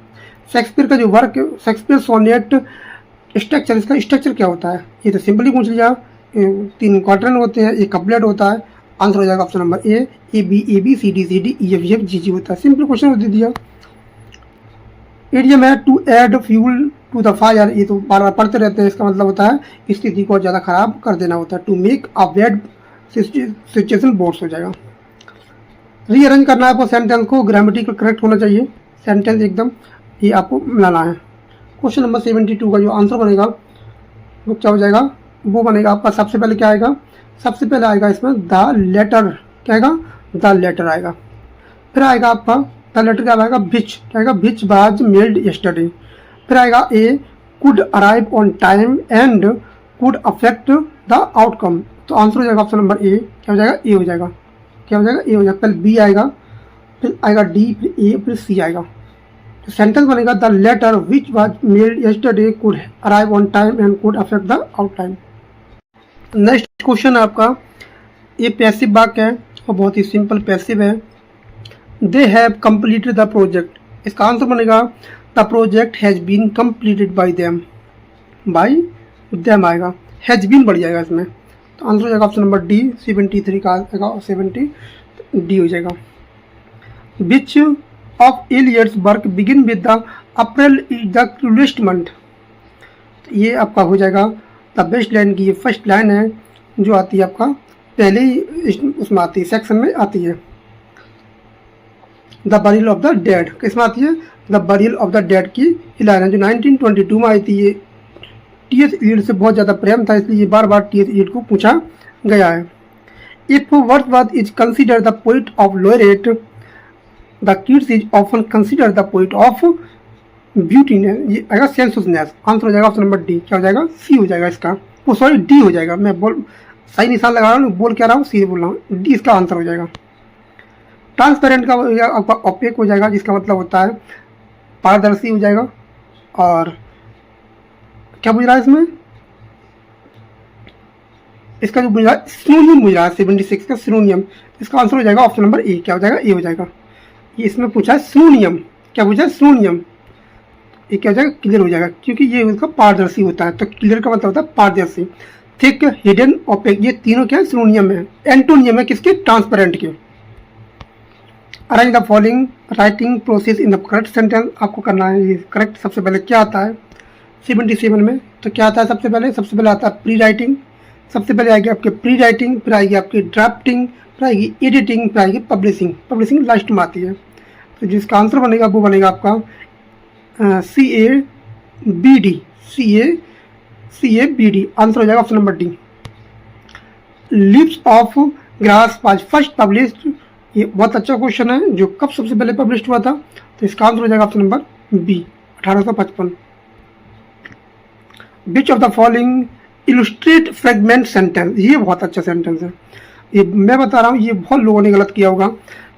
शेक्सपियर का जो वर्क, शेक्सपियर सोनेट स्ट्रक्चर, इसका स्ट्रक्चर क्या होता है? ये तो सिंपली पूछ लिया, 3 क्वार्टर होते हैं, एक कपलेट होता है। आंसर हो जाएगा option number A B C D E F G होता है। सिंपल क्वेश्चन दे दिया। इडियम है to add fuel to the fire, ये तो बार बार पढ़ते रहते हैं, इसका मतलब होता है स्थिति को ज़्यादा खराब कर देना होता है। To make a bad situation worse हो जाएगा। रीअरेंज करना है आपको सेंटेंस को, ग्रामेटिकल करेक्ट होना चाहिए सेंटेंस एकदम, ये आपको मिलाना है। क्वेश्चन नंबर 72 का जो आंसर बनेगा वो क्या हो जाएगा? वो बनेगा आपका, सबसे पहले क्या आएगा? सबसे पहले आएगा इसमें द लेटर, क्या आएगा? द लेटर आएगा। फिर आएगा आपका द लेटर क्या आएगा? विच, क्या आएगा? विच वाज मेल्ड यस्टरडे। फिर आएगा ए could arrive on time and could affect the outcome. तो आंसर हो जाएगा ऑप्शन नंबर ए। क्या हो जाएगा? ए हो जाएगा। क्या हो जाएगा? ए हो जाएगा। पहले बी आएगा, फिर आएगा डी, फिर ए, फिर सी आएगा। तो सेंटेंस बनेगा the letter which was mailed yesterday could arrive on time and could affect the out time. Next question आपका, ये पैसिव वाक्य है और बहुत ही सिंपल पैसिव है। They have completed the project, इसका आंसर बनेगा the project has been completed by them. By them आएगा, हैज बीन बढ़ जाएगा इसमें, तो आंसर हो जाएगा ऑप्शन नंबर डी। 73 का आएगा, 70 डी हो जाएगा। Which of Eliot's work begin with the April is the coolest month, ये आपका हो जाएगा द बेस्ट लाइन की, ये फर्स्ट लाइन है जो आती है आपका पहले ही उसमें आती है, सेक्शन में आती है। The burial of the dead किसमें आती है? The burial of the dead की लाइन है जो 1922 में आई थी। टी.एस. एलियट से बहुत ज़्यादा प्रेम था, इसलिए बार बार टी.एस. एलियट को पूछा गया है। If Wordsworth is consider the poet of laureth, the kids is often consider the poet of beauty. ये आएगा सेंसुसनेस। आंसर हो जाएगा ऑप्शन नंबर डी। क्या हो जाएगा? सी हो जाएगा इसका। वो सॉरी डी हो जाएगा। मैं सही निशान लगा रहा हूँ, बोल क्या रहा हूँ, सी बोल रहा हूँ। डी इसका आंसर हो जाएगा। ट्रांसपेरेंट का आपका ओपेक हो जाएगा, जिसका मतलब होता है पारदर्शी हो जाएगा। और क्या बुझ रहा है इसमें? इसका जो बुझ रहा है सिनोनियम बुझ रहा है 76 का सिनोनियम। इसका आंसर हो जाएगा ऑप्शन नंबर ए। क्या हो जाएगा? ए हो जाएगा। ये इसमें पूछा है सिनोनियम। क्या पूछा है? सिनोनियम। ये क्या हो जाएगा? क्लियर हो जाएगा, क्योंकि ये उसका पारदर्शी होता है। तो क्लियर का मतलब होता है पारदर्शी। थिक, हिडन, ओपेक, ये तीनों क्या है? सिनोनियम है। एंटोनियम है किसके? ट्रांसपेरेंट के। Arrange the following writing process in the correct sentence. आपको करना है ये करेक्ट। सबसे पहले क्या आता है 77 में? तो क्या आता है सबसे पहले आता है प्री राइटिंग। सबसे पहले आएगी आपके प्री राइटिंग, फिर आएगी आपकी ड्राफ्टिंग, फिर आएगी एडिटिंग, फिर आएगी पब्लिशिंग। पब्लिशिंग लास्ट में आती है। तो जिसका आंसर बनेगा वो बनेगा आपका CABD। CABD आंसर हो जाएगा option number D. Lips of grass was first published. ये बहुत अच्छा क्वेश्चन है, जो कब सबसे पहले पब्लिश हुआ था? तो इसका आंसर हो जाएगा option number B 1855। Which of the following illustrate fragment sentence. ये बहुत अच्छा सेंटेंस है, ये मैं बता रहा हूँ, ये बहुत लोगों ने गलत किया होगा।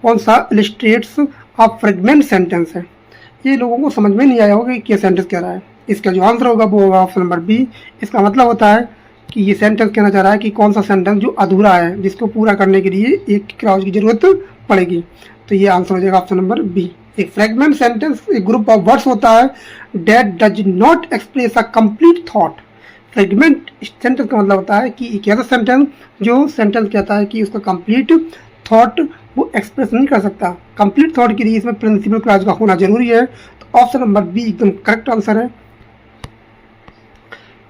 कौन सा इलस्ट्रेट्स ऑफ फ्रेगमेंट सेंटेंस है? ये लोगों को समझ में नहीं आया होगा कि ये सेंटेंस कह रहा है। इसका जो आंसर होगा वो होगा ऑप्शन नंबर बी। इसका मतलब होता है कि ये सेंटेंस कहना चाह रहा है कि कौन सा सेंटेंस जो अधूरा है, जिसको पूरा करने के लिए एक क्लॉज की जरूरत पड़ेगी। तो ये आंसर हो जाएगा ऑप्शन नंबर बी। एक फ्रेगमेंट सेंटेंस एक ग्रुप ऑफ वर्ड्स होता है that does not express a complete thought. Fragment sentence का मतलब होता है कि एक ऐसा सेंटेंस जो सेंटेंस कहता है कि उसका कंप्लीट थॉट वो एक्सप्रेस नहीं कर सकता। कंप्लीट थॉट के लिए इसमें प्रिंसिपल क्लॉज का होना जरूरी है। तो ऑप्शन नंबर बी एकदम करेक्ट आंसर है।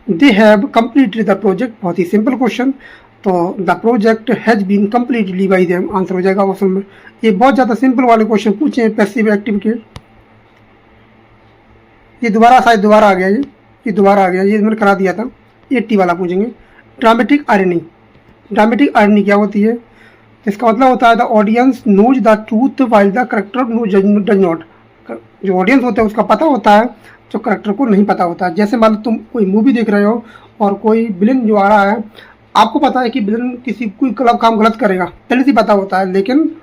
They have completed the project. बहुत ही सिंपल क्वेश्चन। तो the project has been completely by them. Answer हो जाएगा ऑप्शन नंबर। ये बहुत ज़्यादा सिंपल वाले क्वेश्चन पूछे हैं पैसिव एक्टिव के। ये दोबारा शायद दोबारा आ गया। ये दोबारा आ गया, ये मैंने करा दिया था। 80 वाला पूछेंगे। Dramatic irony. ड्रामेटिक आयरनी क्या होती है? इसका मतलब होता है the audience knows the truth while the character does not. जो ऑडियंस होता है उसका पता होता है, जो करेक्टर को नहीं पता होता है। जैसे मान लो तुम कोई मूवी देख रहे हो और कोई विलन जो आ रहा है, आपको पता है कि विलन कोई काम गलत करेगा, पहले से पता होता है, लेकिन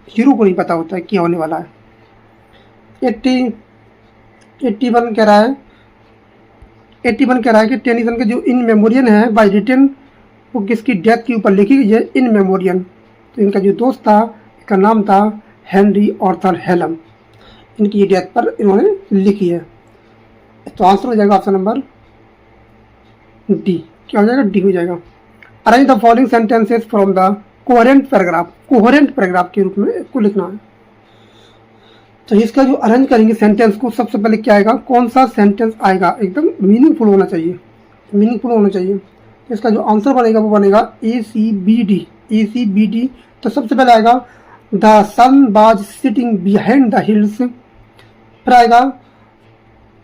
हीरो को नहीं पता होता है क्या होने वाला है। 81 कह रहा है 81 कह रहा है कि टेनिसन के जो इन मेमोरियन है बाय रिटन, वो किसकी डेथ के ऊपर लिखी गई है? इन मेमोरियन। तो इनका जो दोस्त था, इसका नाम था हेनरी ऑर्थर हेलम। इनकी ये डेथ पर इन्होंने लिखी है। तो आंसर हो जाएगा ऑप्शन नंबर डी। क्या हो जाएगा? डी हो जाएगा। Arrange the following sentences from the coherent paragraph. Coherent paragraph के रूप में इसको लिखना है। तो इसका जो अरेंज करेंगे सेंटेंस को, सबसे पहले क्या आएगा? कौन सा सेंटेंस आएगा? एकदम मीनिंगफुल होना चाहिए, मीनिंगफुल होना चाहिए। तो इसका जो आंसर बनेगा वो बनेगा ACBD। ACBD। तो सबसे पहले आएगा the sun was sitting behind the hills. फिर आएगा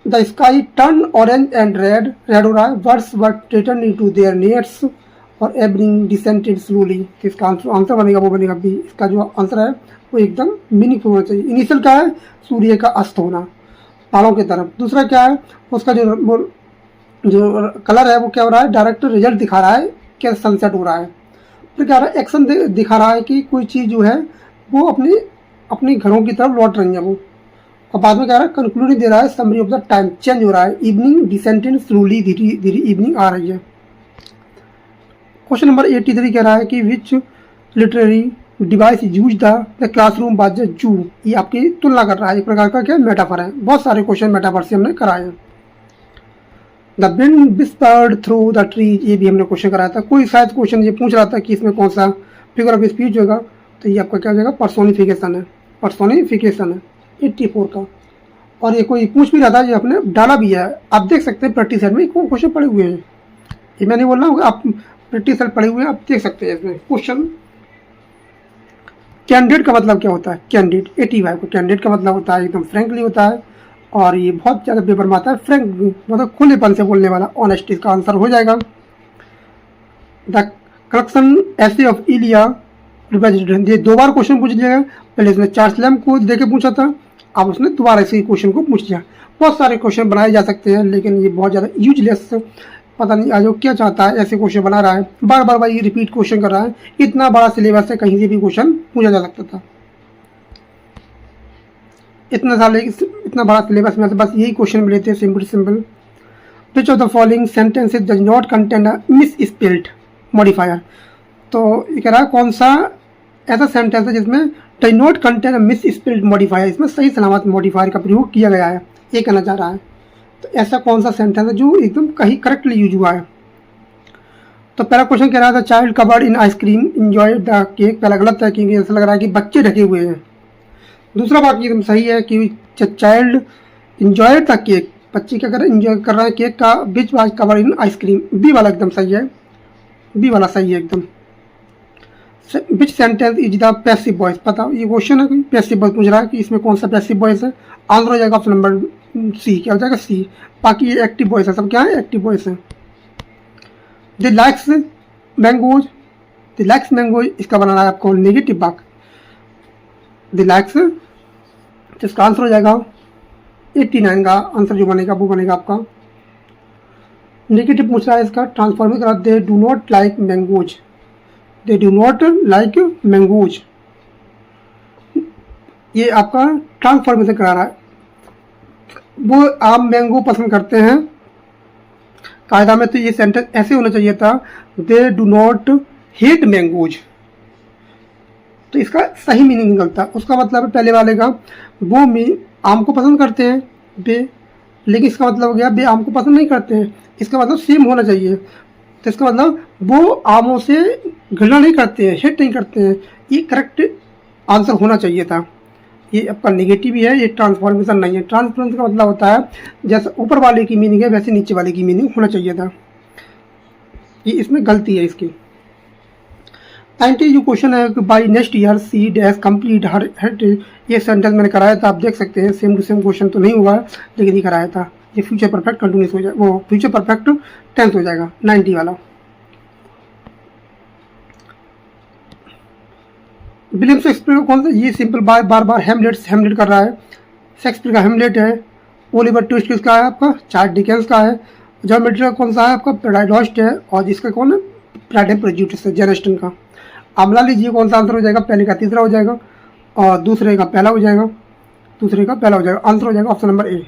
the sky turn orange and red. Red हो रहा है। Birds were returning to their nests और एवनिंग डिसेंटेड स्लोली। तो इसका आंसर बनेगा वो बनेगा बी। इसका जो आंसर है वो एकदम मीनिंगफुल होना चाहिए। इनिशियल क्या है? सूर्य का अस्त होना पहाड़ों की तरफ। दूसरा क्या है? उसका जो कलर है वो क्या हो रहा है? डायरेक्ट रिजल्ट दिखा रहा है कि सनसेट हो रहा है। फिर क्या हो रहा है? एक्शन दिखा रहा है कि कोई चीज़ जो है वो अपनी घरों की तरफ लौट रही है वो। और बाद में क्या रहा है? कंक्लूजन दे रहा है summary of the time change हो रहा है। इवनिंग डिसेंटेड स्लोली, धीरे धीरे इवनिंग आ रही है। क्वेश्चन नंबर 83 कह रहा है कि विच literary device use the classroom बाज जू। ये आपकी तुलना कर रहा है, एक प्रकार का क्या मेटाफर है। बहुत सारे क्वेश्चन मेटाफर से हमने कराए हैं। The wind whispered through the trees, ये भी हमने क्वेश्चन कराया था। कोई शायद क्वेश्चन ये पूछ रहा था कि इसमें कौन सा फिगर ऑफ स्पीच होगा, तो ये आपका क्या हो जाएगा? पर्सोनिफिकेशन है। पर्सोनिफिकेशन है 84 का। और ये कोई पूछ भी रहा था, ये आपने डाला भी है, आप देख सकते हैं प्रैक्टिस सेट में क्वेश्चन पड़े हुए हैं। ये मैं नहीं बोल रहा हूँ, आप प्रैक्टिस सेट पड़े हुए हैं, आप देख सकते हैं इसमें क्वेश्चन। कैंडिडेट का मतलब क्या होता है? कैंडिडेट 85 को कैंडिडेट का मतलब होता है एकदम फ्रेंकली होता है। और ये बहुत ज़्यादा पेपर में आता है। फ्रैंक मतलब खुलेपन से बोलने वाला, ऑनेस्टी इसका आंसर हो जाएगा। द कलेक्शन ऐसे ऑफ इलिया ये 2 बार क्वेश्चन पूछ लिया। पहले इसने चार्ल्स लैम्ब को देके पूछा था, अब उसने दोबारा इसी क्वेश्चन को पूछ लिया। बहुत सारे क्वेश्चन बनाए जा सकते हैं, लेकिन ये बहुत ज़्यादा यूजलेस, पता नहीं आज वो क्या चाहता है, ऐसे क्वेश्चन बना रहा है, बार बार वही रिपीट क्वेश्चन कर रहा है। इतना बड़ा सिलेबस है, कहीं से भी क्वेश्चन पूछा जा सकता था। इतना बड़ा सिलेबस में से बस यही क्वेश्चन मिले थे, simple. Which of the following sentences does not contain a miss spelled modifier. तो ये कह रहा है कौन सा ऐसा सेंटेंस है जिसमें does not contain a miss spelled modifier, इसमें सही सलामत मॉडिफायर का प्रयोग किया गया है, ये कहना चाह रहा है। तो ऐसा कौन सा सेंटेंस है जो एकदम कहीं करेक्टली यूज हुआ है। तो पहला क्वेश्चन कह रहा था child covered in ice cream enjoy the cake, पहला गलत है क्योंकि ऐसा लग रहा है कि बच्चे ढके हुए हैं। दूसरा बात एकदम सही है कि चाइल्ड एंजॉय द केक, बच्चे क्या कर रहे हैं, एंजॉय कर रहा है केक का। Which was covered in ice cream, B वाला एकदम सही है, बी वाला सही है एकदम। Which sentence is the passive voice, पता ये क्वेश्चन है कोई पैसिव वॉइस पूछ रहा है कि इसमें कौन सा पैसिव वॉइस है। आंसर हो जाएगा ऑप्शन नंबर सी, क्या हो जाएगा सी। बाकी ये एक्टिव वॉइस है, सब क्या है एक्टिव वॉइस है। The likes mangoes, the likes mangoes इसका बनाना है आपको नेगेटिव वाक्य। द लाइक्स, जिसका आंसर हो जाएगा 89 का आंसर जो बनेगा वो बनेगा आपका नेगेटिव पूछ रहा है इसका। ट्रांसफॉर्म करा, they do not like mangoes, they do not like mangoes, ये आपका ट्रांसफॉर्मेशन करा रहा है। वो आम मैंगो पसंद करते हैं, कायदा में तो ये सेंटेंस ऐसे होना चाहिए था, they do not hate mangoes. तो इसका सही मीनिंग निकलता, उसका मतलब है पहले वाले का वो आम को पसंद करते हैं बे, लेकिन इसका मतलब हो गया बे आम को पसंद नहीं करते हैं, इसका मतलब सेम होना चाहिए। तो इसका मतलब वो आमों से घृणा नहीं करते हैं, हेट नहीं करते हैं, ये करेक्ट आंसर होना चाहिए था। ये आपका नेगेटिव ही है, ये ट्रांसफॉर्मेशन नहीं है। ट्रांसफॉर्मेशन का मतलब होता है जैसे ऊपर वाले की मीनिंग है वैसे नीचे वाले की मीनिंग होना चाहिए था, ये इसमें गलती है इसकी। 90 जो क्वेश्चन है कि by next year she dash complete her hut, ये सेंटेंस मैंने कराया था, आप देख सकते हैं सेम टू सेम क्वेश्चन तो नहीं हुआ लेकिन ये कराया था। ये फ्यूचर परफेक्ट कंटिन्यूस हो जाएगा, वो फ्यूचर परफेक्ट टेंस हो जाएगा 90 वाला। विलियम शेक्सपियर कौन सा, ये सिंपल बार बार हेमलेट कर रहा है, शेक्सपियर का हेमलेट है। ओलिवर ट्विस्ट किसका है आपका, चार्ल्स डिकेंस का है। ज्योमेट्री का कौन सा है आपका, पैराडाइज लॉस्ट है, और जिसका कौन है प्राइड एंड प्रेजुडिस है, जैन ऑस्टन का। आमला लीजिए कौन सा आंसर हो जाएगा, पहले का तीसरा हो जाएगा और दूसरे का पहला हो जाएगा, दूसरे का पहला हो जाएगा, आंसर हो जाएगा ऑप्शन नंबर ए।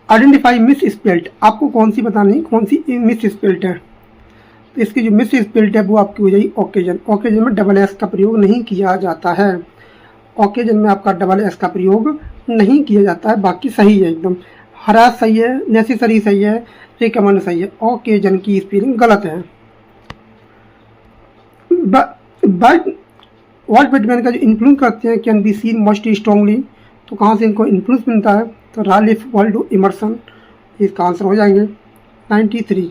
आइडेंटिफाई मिस स्पेल्ट, आपको कौन सी बतानी, कौन सी मिस स्पेल्ट है। तो इसकी जो मिस स्पेल्ट है वो आपकी हो जाएगी ओकेजन। ओकेजन में डबल एस का प्रयोग नहीं किया जाता है, ओकेजन में आपका डबल एस का प्रयोग नहीं किया जाता है। बाकी सही है एकदम, हरा सही है, नेसेसरी सही है, रिकमेंड सही है, ओकेजन की स्पेलिंग गलत है। बट वॉल्ट विटमैन का जो इन्फ्लुएंस करते हैं can be seen most strongly, तो कहाँ से इनको इन्फ्लुएंस मिलता है, तो रालिफ वाल्डो इमर्सन, इसका आंसर हो जाएंगे 93।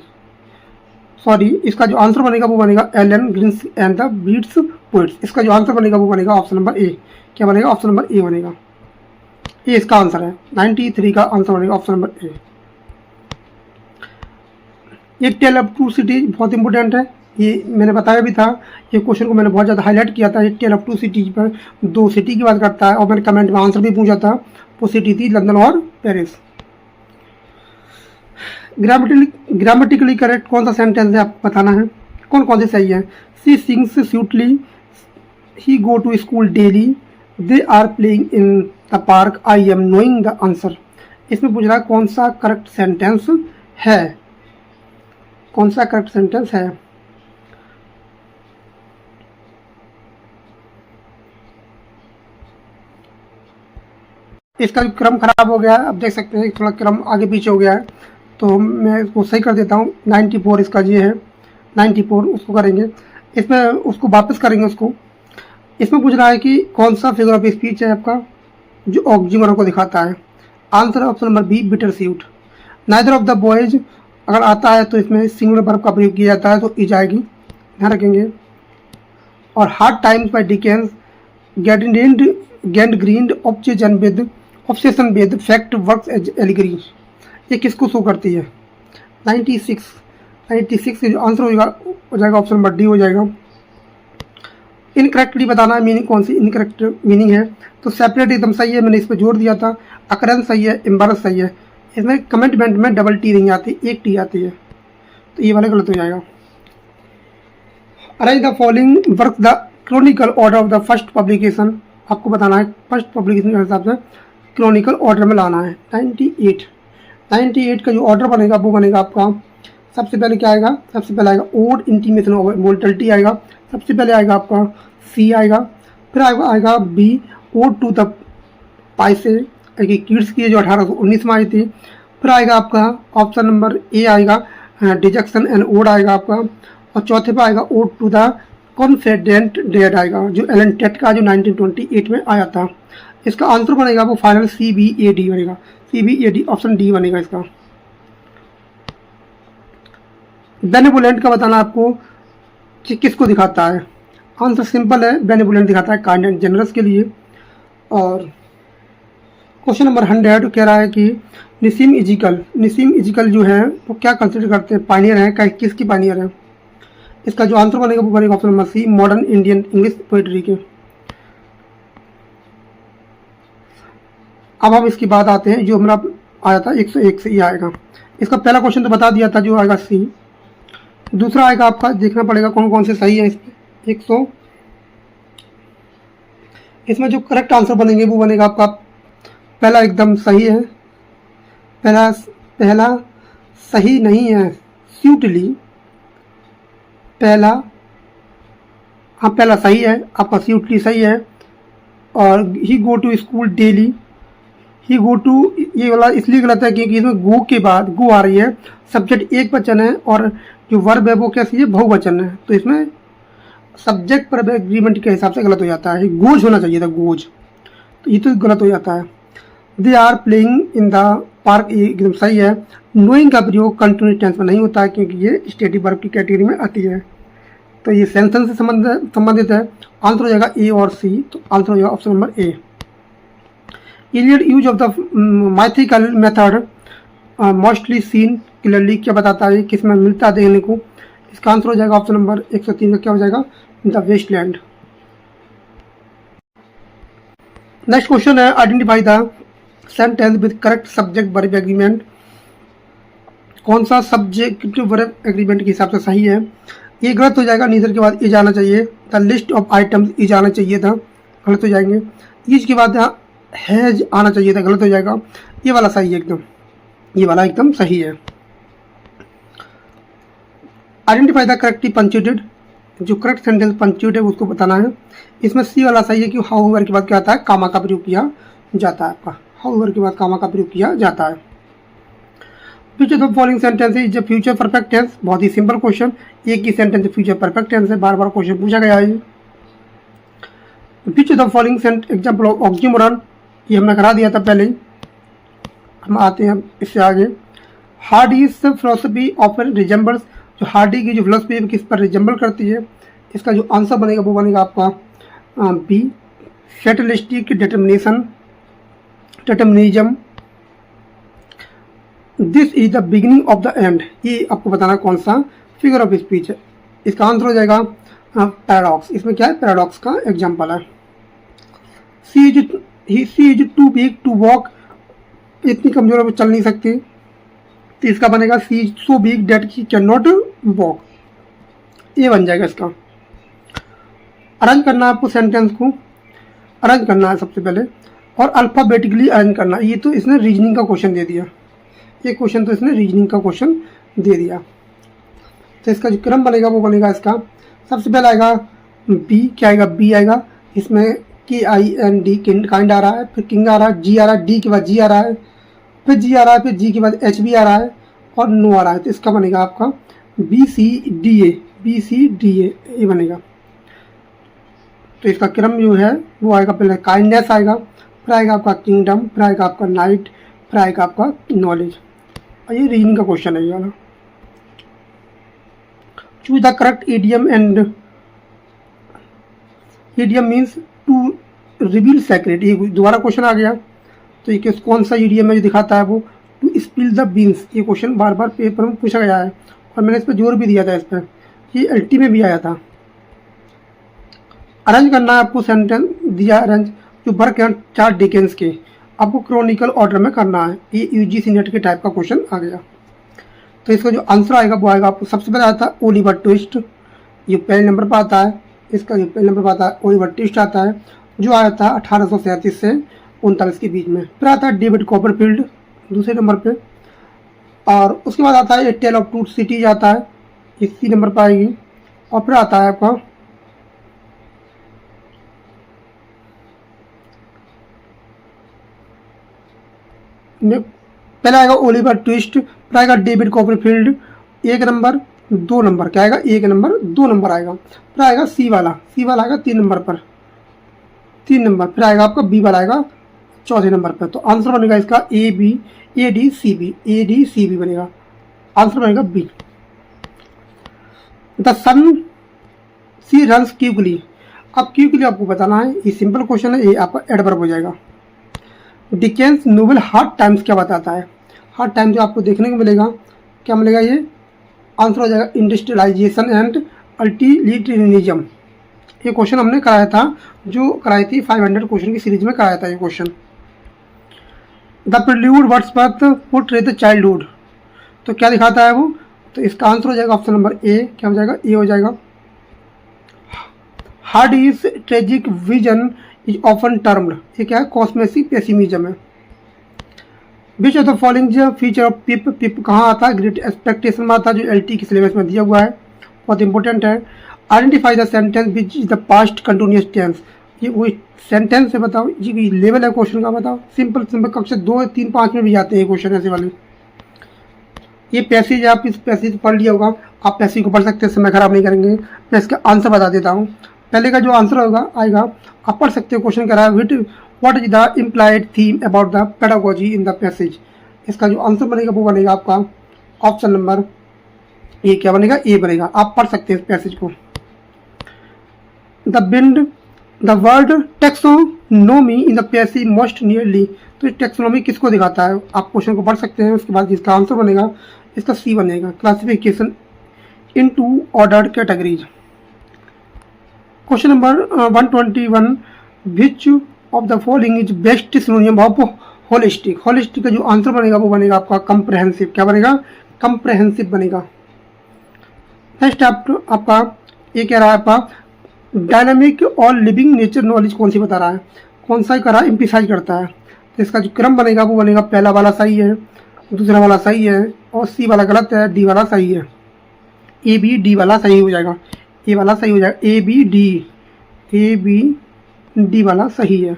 सॉरी, इसका जो आंसर बनेगा वो बनेगा Allen Greens and the Beat poets, इसका जो आंसर बनेगा वो बनेगा ऑप्शन नंबर ए। क्या बनेगा, ऑप्शन नंबर ए बनेगा, ये इसका आंसर है। 93 का आंसर बनेगा ऑप्शन नंबर ए। ये टेल ऑफ टू सिटीज बहुत इंपॉर्टेंट है, ये मैंने बताया भी था, ये क्वेश्चन को मैंने बहुत ज़्यादा हाईलाइट किया था। ये टेल ऑफ टू सिटीज पर 2 सिटी की बात करता है और मैंने कमेंट में आंसर भी पूछा था, वो सिटी थी लंदन और पेरिस। ग्रामेटिकली करेक्ट कौन सा सेंटेंस है आपको बताना है, कौन कौन से सही है। She sings sweetly, he go to school daily, they are playing in the park, I am knowing the answer. इसमें पूछ रहा है कौन सा करेक्ट सेंटेंस है, कौन सा करेक्ट सेंटेंस है। इसका क्रम खराब हो गया है, आप देख सकते हैं थोड़ा क्रम आगे पीछे हो गया है, तो मैं इसको सही कर देता हूँ। 94 इसका ये है, 94 उसको करेंगे, इसमें उसको वापस करेंगे उसको। इसमें पूछ रहा है कि कौन सा फिगर ऑफ स्पीच है आपका जो ऑक्सीमोरन को दिखाता है। Answer option number B, bitter sweet. Neither of the boys अगर आता है तो इसमें सिंगुलर वर्ब का प्रयोग किया जाता है, तो इज आएगी, ध्यान रखेंगे। और Hard Times by Dickens, Gradgrind obsession with fact works as allegory, ये किसको शो करती है? 96 जो आंसर हो जाएगा ऑप्शन नंबर डी हो जाएगा। इनकरेक्टली बताना है मीनिंग, कौन सी इनकरेक्ट मीनिंग है? तो सेपरेट एकदम सही है, मैंने इस पर जोर दिया था। अकरेंस सही है, एम्बेरस सही है। इसमें कमिटमेंट में डबल टी नहीं आती, एक टी आती है, तो ये वाला गलत हो जाएगा। Arrange the following work the chronicle order of the first publication, आपको बताना है फर्स्ट पब्लिकेशन के हिसाब से क्रोनिकल ऑर्डर में लाना है। 98 का जो ऑर्डर बनेगा वो बनेगा आपका, सबसे पहले क्या आएगा? सबसे पहले आएगा ओड इंटीमेशन ऑफ मोर्टलिटी आएगा, सबसे पहले आएगा आपका सी आएगा, फिर आएगा बी ओड टू द पाइसे किड्स की जो 1819 में आई थी, फिर आएगा आपका ऑप्शन नंबर ए आएगा डिजेक्शन एंड ओड आएगा आपका, और चौथे पे आएगा ode to the Confederate dead आएगा, जो एलन टेट का जो 1928 में आया था। इसका आंसर बनेगा वो फाइनल CBAD बनेगा, CBAD ऑप्शन डी बनेगा इसका। बेनेवोलेंट का बताना आपको कि किसको दिखाता है? आंसर सिंपल है, बेनेवोलेंट दिखाता है काइंड एंड जनरस के लिए। और क्वेश्चन नंबर 100 कह रहा है कि निसीम इजिकल जो है वो क्या कंसिडर करते हैं? पायनियर है, किसकी पायनियर है? इसका जो आंसर बनेगा वो बनेगा option number C modern Indian English poetry के। अब हम इसकी बात आते हैं, जो हमारा आया था 101 से ये आएगा। इसका पहला क्वेश्चन तो बता दिया था, जो आएगा सी। दूसरा आएगा आपका, देखना पड़ेगा कौन कौन से सही है इसमें। 100 इसमें जो करेक्ट आंसर बनेंगे वो बनेगा आपका पहला एकदम सही है, पहला सही नहीं है, स्यूटली पहला सही है आपका, स्यूटली सही है। और he go to school daily, he go to ये वाला इसलिए गलत है क्योंकि इसमें गो के बाद गो आ रही है, सब्जेक्ट एक वचन है और जो वर्ब है वो कैसी है? बहुवचन है, तो इसमें सब्जेक्ट पर एग्रीमेंट के हिसाब से गलत हो जाता है। गोज होना चाहिए था, गोज, तो ये तो गलत हो जाता है। They are playing in the park, ये एकदम सही है। नोइंग का प्रयोग कंटिन्यूस टेंस में नहीं होता है क्योंकि ये स्टेटिक वर्ब की कैटेगरी में आती है, तो ये सेंटेंस से संबंधित है। आंसर हो जाएगा ए और सी, तो आंसर हो जाएगा option number A. Iliad use of the mythical method mostly scene clearly, क्या बताता है? किस में मिलता है देखने को? इसका आंसर हो जाएगा ऑप्शन नंबर 103 का क्या हो जाएगा? The Waste Land. नेक्स्ट क्वेश्चन है identify the sentence with correct subject verb agreement, कौन सा सब्जेक्ट वर्ब एग्रीमेंट के हिसाब से सही है? ये गलत हो जाएगा, नीदर के बाद इज आना चाहिए, the list of items is आना चाहिए था, गलत हो जाएंगे। इज के बाद हैज आना चाहिए था, गलत हो जाएगा। ये वाला सही है एकदम, ये वाला एकदम सही है। आइडेंटिफाई द करेक्टली पंक्चुएटेड, जो करेक्ट सेंटेंस पंक्चुएट है उसको बताना है। इसमें सी वाला सही है कि हाउएवर के बाद क्या आता है? कामा का प्रयोग किया जाता है आपका, हाउएवर के बाद कामा का प्रयोग किया जाता है। Which of the following sentence is future perfect tense, बहुत ही सिंपल क्वेश्चन, एक ही सेंटेंस फ्यूचर परफेक्ट टेंस है, बार बार क्वेश्चन पूछा गया है। Which of the following example of oxymoron, ये हमने करा दिया था पहले ही, हम आते हैं इससे आगे। हार्डीज फिलोसफी ऑफ रिजेंबल्स, जो हार्डी की जो फिलोसफी है किस पर रिजेंबल करती है? इसका जो आंसर बनेगा वो बनेगा आपका B fatalistic determinism. This is the beginning of the end, ये आपको बताना कौन सा फिगर ऑफ स्पीच है? इसका आंसर हो जाएगा पैराडॉक्स। इसमें क्या है? पैराडॉक्स का एग्जाम्पल है। She is too big to walk, इतनी कमजोर है वो चल नहीं सकती, तो इसका बनेगा she is so big that he can not walk, ये बन जाएगा इसका। अरेंज करना है आपको, सेंटेंस को अरेंज करना है सबसे पहले, और अल्फ़ाबेटिकली अरेंज करना। ये तो इसने रीजनिंग का क्वेश्चन दे दिया, ये क्वेश्चन तो इसने रीजनिंग का क्वेश्चन दे दिया। तो इसका जो क्रम बनेगा वो बनेगा इसका, सबसे पहले आएगा बी, क्या आएगा? बी आएगा, इसमें KIND काइंड आ रहा है, फिर किंग आ रहा है, जी आ रहा है, डी के बाद जी आ रहा है, फिर जी आ रहा है, फिर जी के बाद एच भी आ रहा है और नो आ रहा है, तो इसका बनेगा आपका BCDA, ये बनेगा। तो इसका क्रम जो है वो आएगा, पहले काइंडनेस आएगा, फिर आएगा आपका किंगडम, फिर आएगा आपका नाइट, फिर आएगा आपका नॉलेज। और ये रीजनिंग का क्वेश्चन है ये वाला। Choose the correct idiom and idiom means to reveal secret, ये दोबारा क्वेश्चन आ गया। तो ये कौन सा ईडियम है जो दिखाता है वो, टू स्पिल द बीन्स, ये क्वेश्चन बार बार पेपर में पूछा गया है और मैंने इस पर जोर भी दिया था, इस पर ये एलटी में भी आया था। अरेंज करना है आपको, सेंटेंस दिया अरेंज जो वर्क हैं 4 डिकेंस के, आपको क्रोनिकल ऑर्डर में करना है। ये यूजीसी नेट के टाइप का क्वेश्चन आ गया। तो इसका जो आंसर आएगा वो आएगा आपको, सबसे पहले आता है ओलिवर ट्विस्ट, ये पहले नंबर पर आता है। इसका जो पहले नंबर पर आता है ओलिवर ट्विस्ट आता है, जो आया था 1837 से 39 के बीच में। फिर आता है डेविड कॉपरफील्ड दूसरे नंबर पे, और उसके बाद आता है ए टेल ऑफ टू सिटीज आता है, इसी नंबर पर आएगी। और फिर आता है आपका पहला आएगा ओलिवर ट्विस्ट, फिर आएगा डेविड कॉपरफील्ड 1 नंबर 2 नंबर, क्या आएगा 1 नंबर 2 नंबर आएगा। फिर आएगा सी वाला आएगा 3 नंबर पर 3 नंबर। फिर आएगा आपका बी वाला आएगा 4 नंबर पर। तो आंसर बनेगा इसका ए डी सी बी बनेगा, आंसर बनेगा B. The sun she runs quickly, अब क्विकली आपको बताना है, ये सिंपल क्वेश्चन है, ये आपका एडवर्ब हो जाएगा। डिकेंस नोवेल हार्ड टाइम्स क्या बताता है, हार्ड टाइम जो आपको देखने को मिलेगा, क्या मिलेगा, ये आंसर हो जाएगा इंडस्ट्रियलाइजेशन एंड अल्टीलिटरिज्म। ये क्वेश्चन हमने कराया था, जो कराई थी 500 क्वेश्चन की सीरीज में कराया था ये question. The prelude Wordsworth portray the childhood, तो क्या दिखाता है वो, तो इसका आंसर हो जाएगा ऑप्शन नंबर ए, क्या हो जाएगा, ए हो जाएगा। Hardy is tragic vision is often termed, ये क्या है, कॉस्मेसी पेसिमिज्म है। Which of the following feature of Pip, Pip कहाँ आता है, ग्रेट एक्सपेक्टेशन में आता है, जो एलटी के सिलेबस में दिया हुआ है, बहुत इंपॉर्टेंट है। Identify the sentence which is the past continuous tense, ये वही सेंटेंस है, बताओ ये लेवल है क्वेश्चन का, बताओ। सिंपल कक्षा 2, 3, 5 में भी आते हैं क्वेश्चन ऐसे वाले। ये पैसेज आप इस पैसेज पढ़ लिया होगा, आप पैसेज को पढ़ सकते हैं, समय खराब नहीं करेंगे। मैं इसका आंसर बता देता हूँ। पहले का जो आंसर होगा आएगा, आप पढ़ सकते हो, क्वेश्चन करा है what is the implied theme about the pedagogy in the passage. इसका जो आंसर बनेगा वो बनेगा आपका ऑप्शन नंबर ए, क्या बनेगा, ए बनेगा। आप पढ़ सकते हैं इस पैसेज को। The word taxonomy in the passage most nearly, तो टेक्सोनोमी किसको दिखाता है, आप क्वेश्चन को पढ़ सकते हैं। उसके बाद जिसका आंसर बनेगा इसका सी बनेगा, classification into ordered categories. Question number 121, which of the following is best synonym of holistic, holistic का जो आंसर बनेगा वो बनेगा आपका कंप्रहेंसिव, क्या बनेगा, कंप्रहेंसिव बनेगा। नेक्स्ट आपका ये कह रहा है आपका डायनामिक और लिविंग नेचर नॉलेज कौन सी बता रहा है, कौन सा करा एम्फिसाइज करता है। तो इसका जो क्रम बनेगा वो बनेगा, पहला वाला सही है, दूसरा वाला सही है, और सी वाला गलत है, डी वाला सही है। ए बी डी वाला सही हो जाएगा, ए वाला सही हो जाएगा, ए बी डी वाला सही है।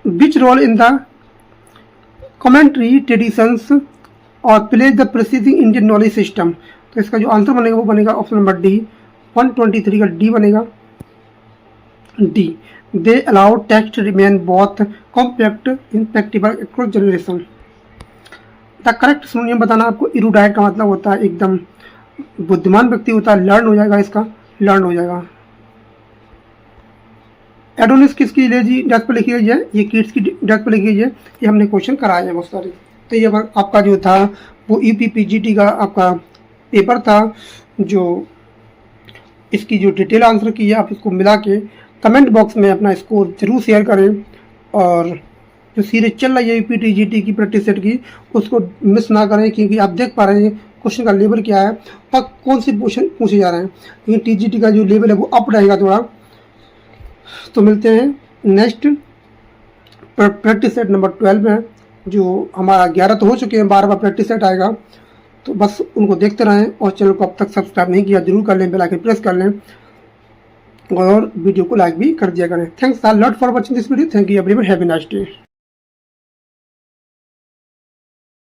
Which role in the commentary traditions और plays the proceeding Indian knowledge system, तो इसका जो आंसर बनेगा वो बनेगा ऑप्शन नंबर डी, 123 का डी बनेगा, D. They allow text remain both compact impactable across generation. The correct synonym बताना आपको, इरूडाइट का मतलब होता है एकदम बुद्धिमान व्यक्ति होता है, लर्न हो जाएगा, इसका लर्न हो जाएगा। एडोनिस किसकी लेजी डेस्क पर लिखी गई है, ये किड्स की डेस्क पर लिखी गई है, ये हमने क्वेश्चन कराया है बहुत सारे। तो ये आपका जो था वो यूपीपीजीटी का आपका पेपर था, जो इसकी जो डिटेल आंसर की है आप इसको मिला के कमेंट बॉक्स में अपना स्कोर जरूर शेयर करें, और जो सीरीज चल रही है यूपीटीजीटी की प्रैक्टिस सेट की उसको मिस ना करें, क्योंकि आप देख पा रहे हैं क्वेश्चन का लेवल क्या है और कौन से क्वेश्चन पूछे जा रहे हैं। लेकिन टीजीटी का जो लेवल है वो अप रहेगा थोड़ा। तो मिलते हैं नेक्स्ट प्रैक्टिस सेट नंबर 12 में, जो हमारा 11 तो हो चुके हैं, 12वां प्रैक्टिस सेट आएगा। तो बस उनको देखते रहें, और चैनल को अब तक सब्सक्राइब नहीं किया जरूर कर लें, बेल आइकन प्रेस कर लें, और वीडियो को लाइक भी कर दिया करें। Thanks a lot for watching this video. Thank you everyone, have a nice day.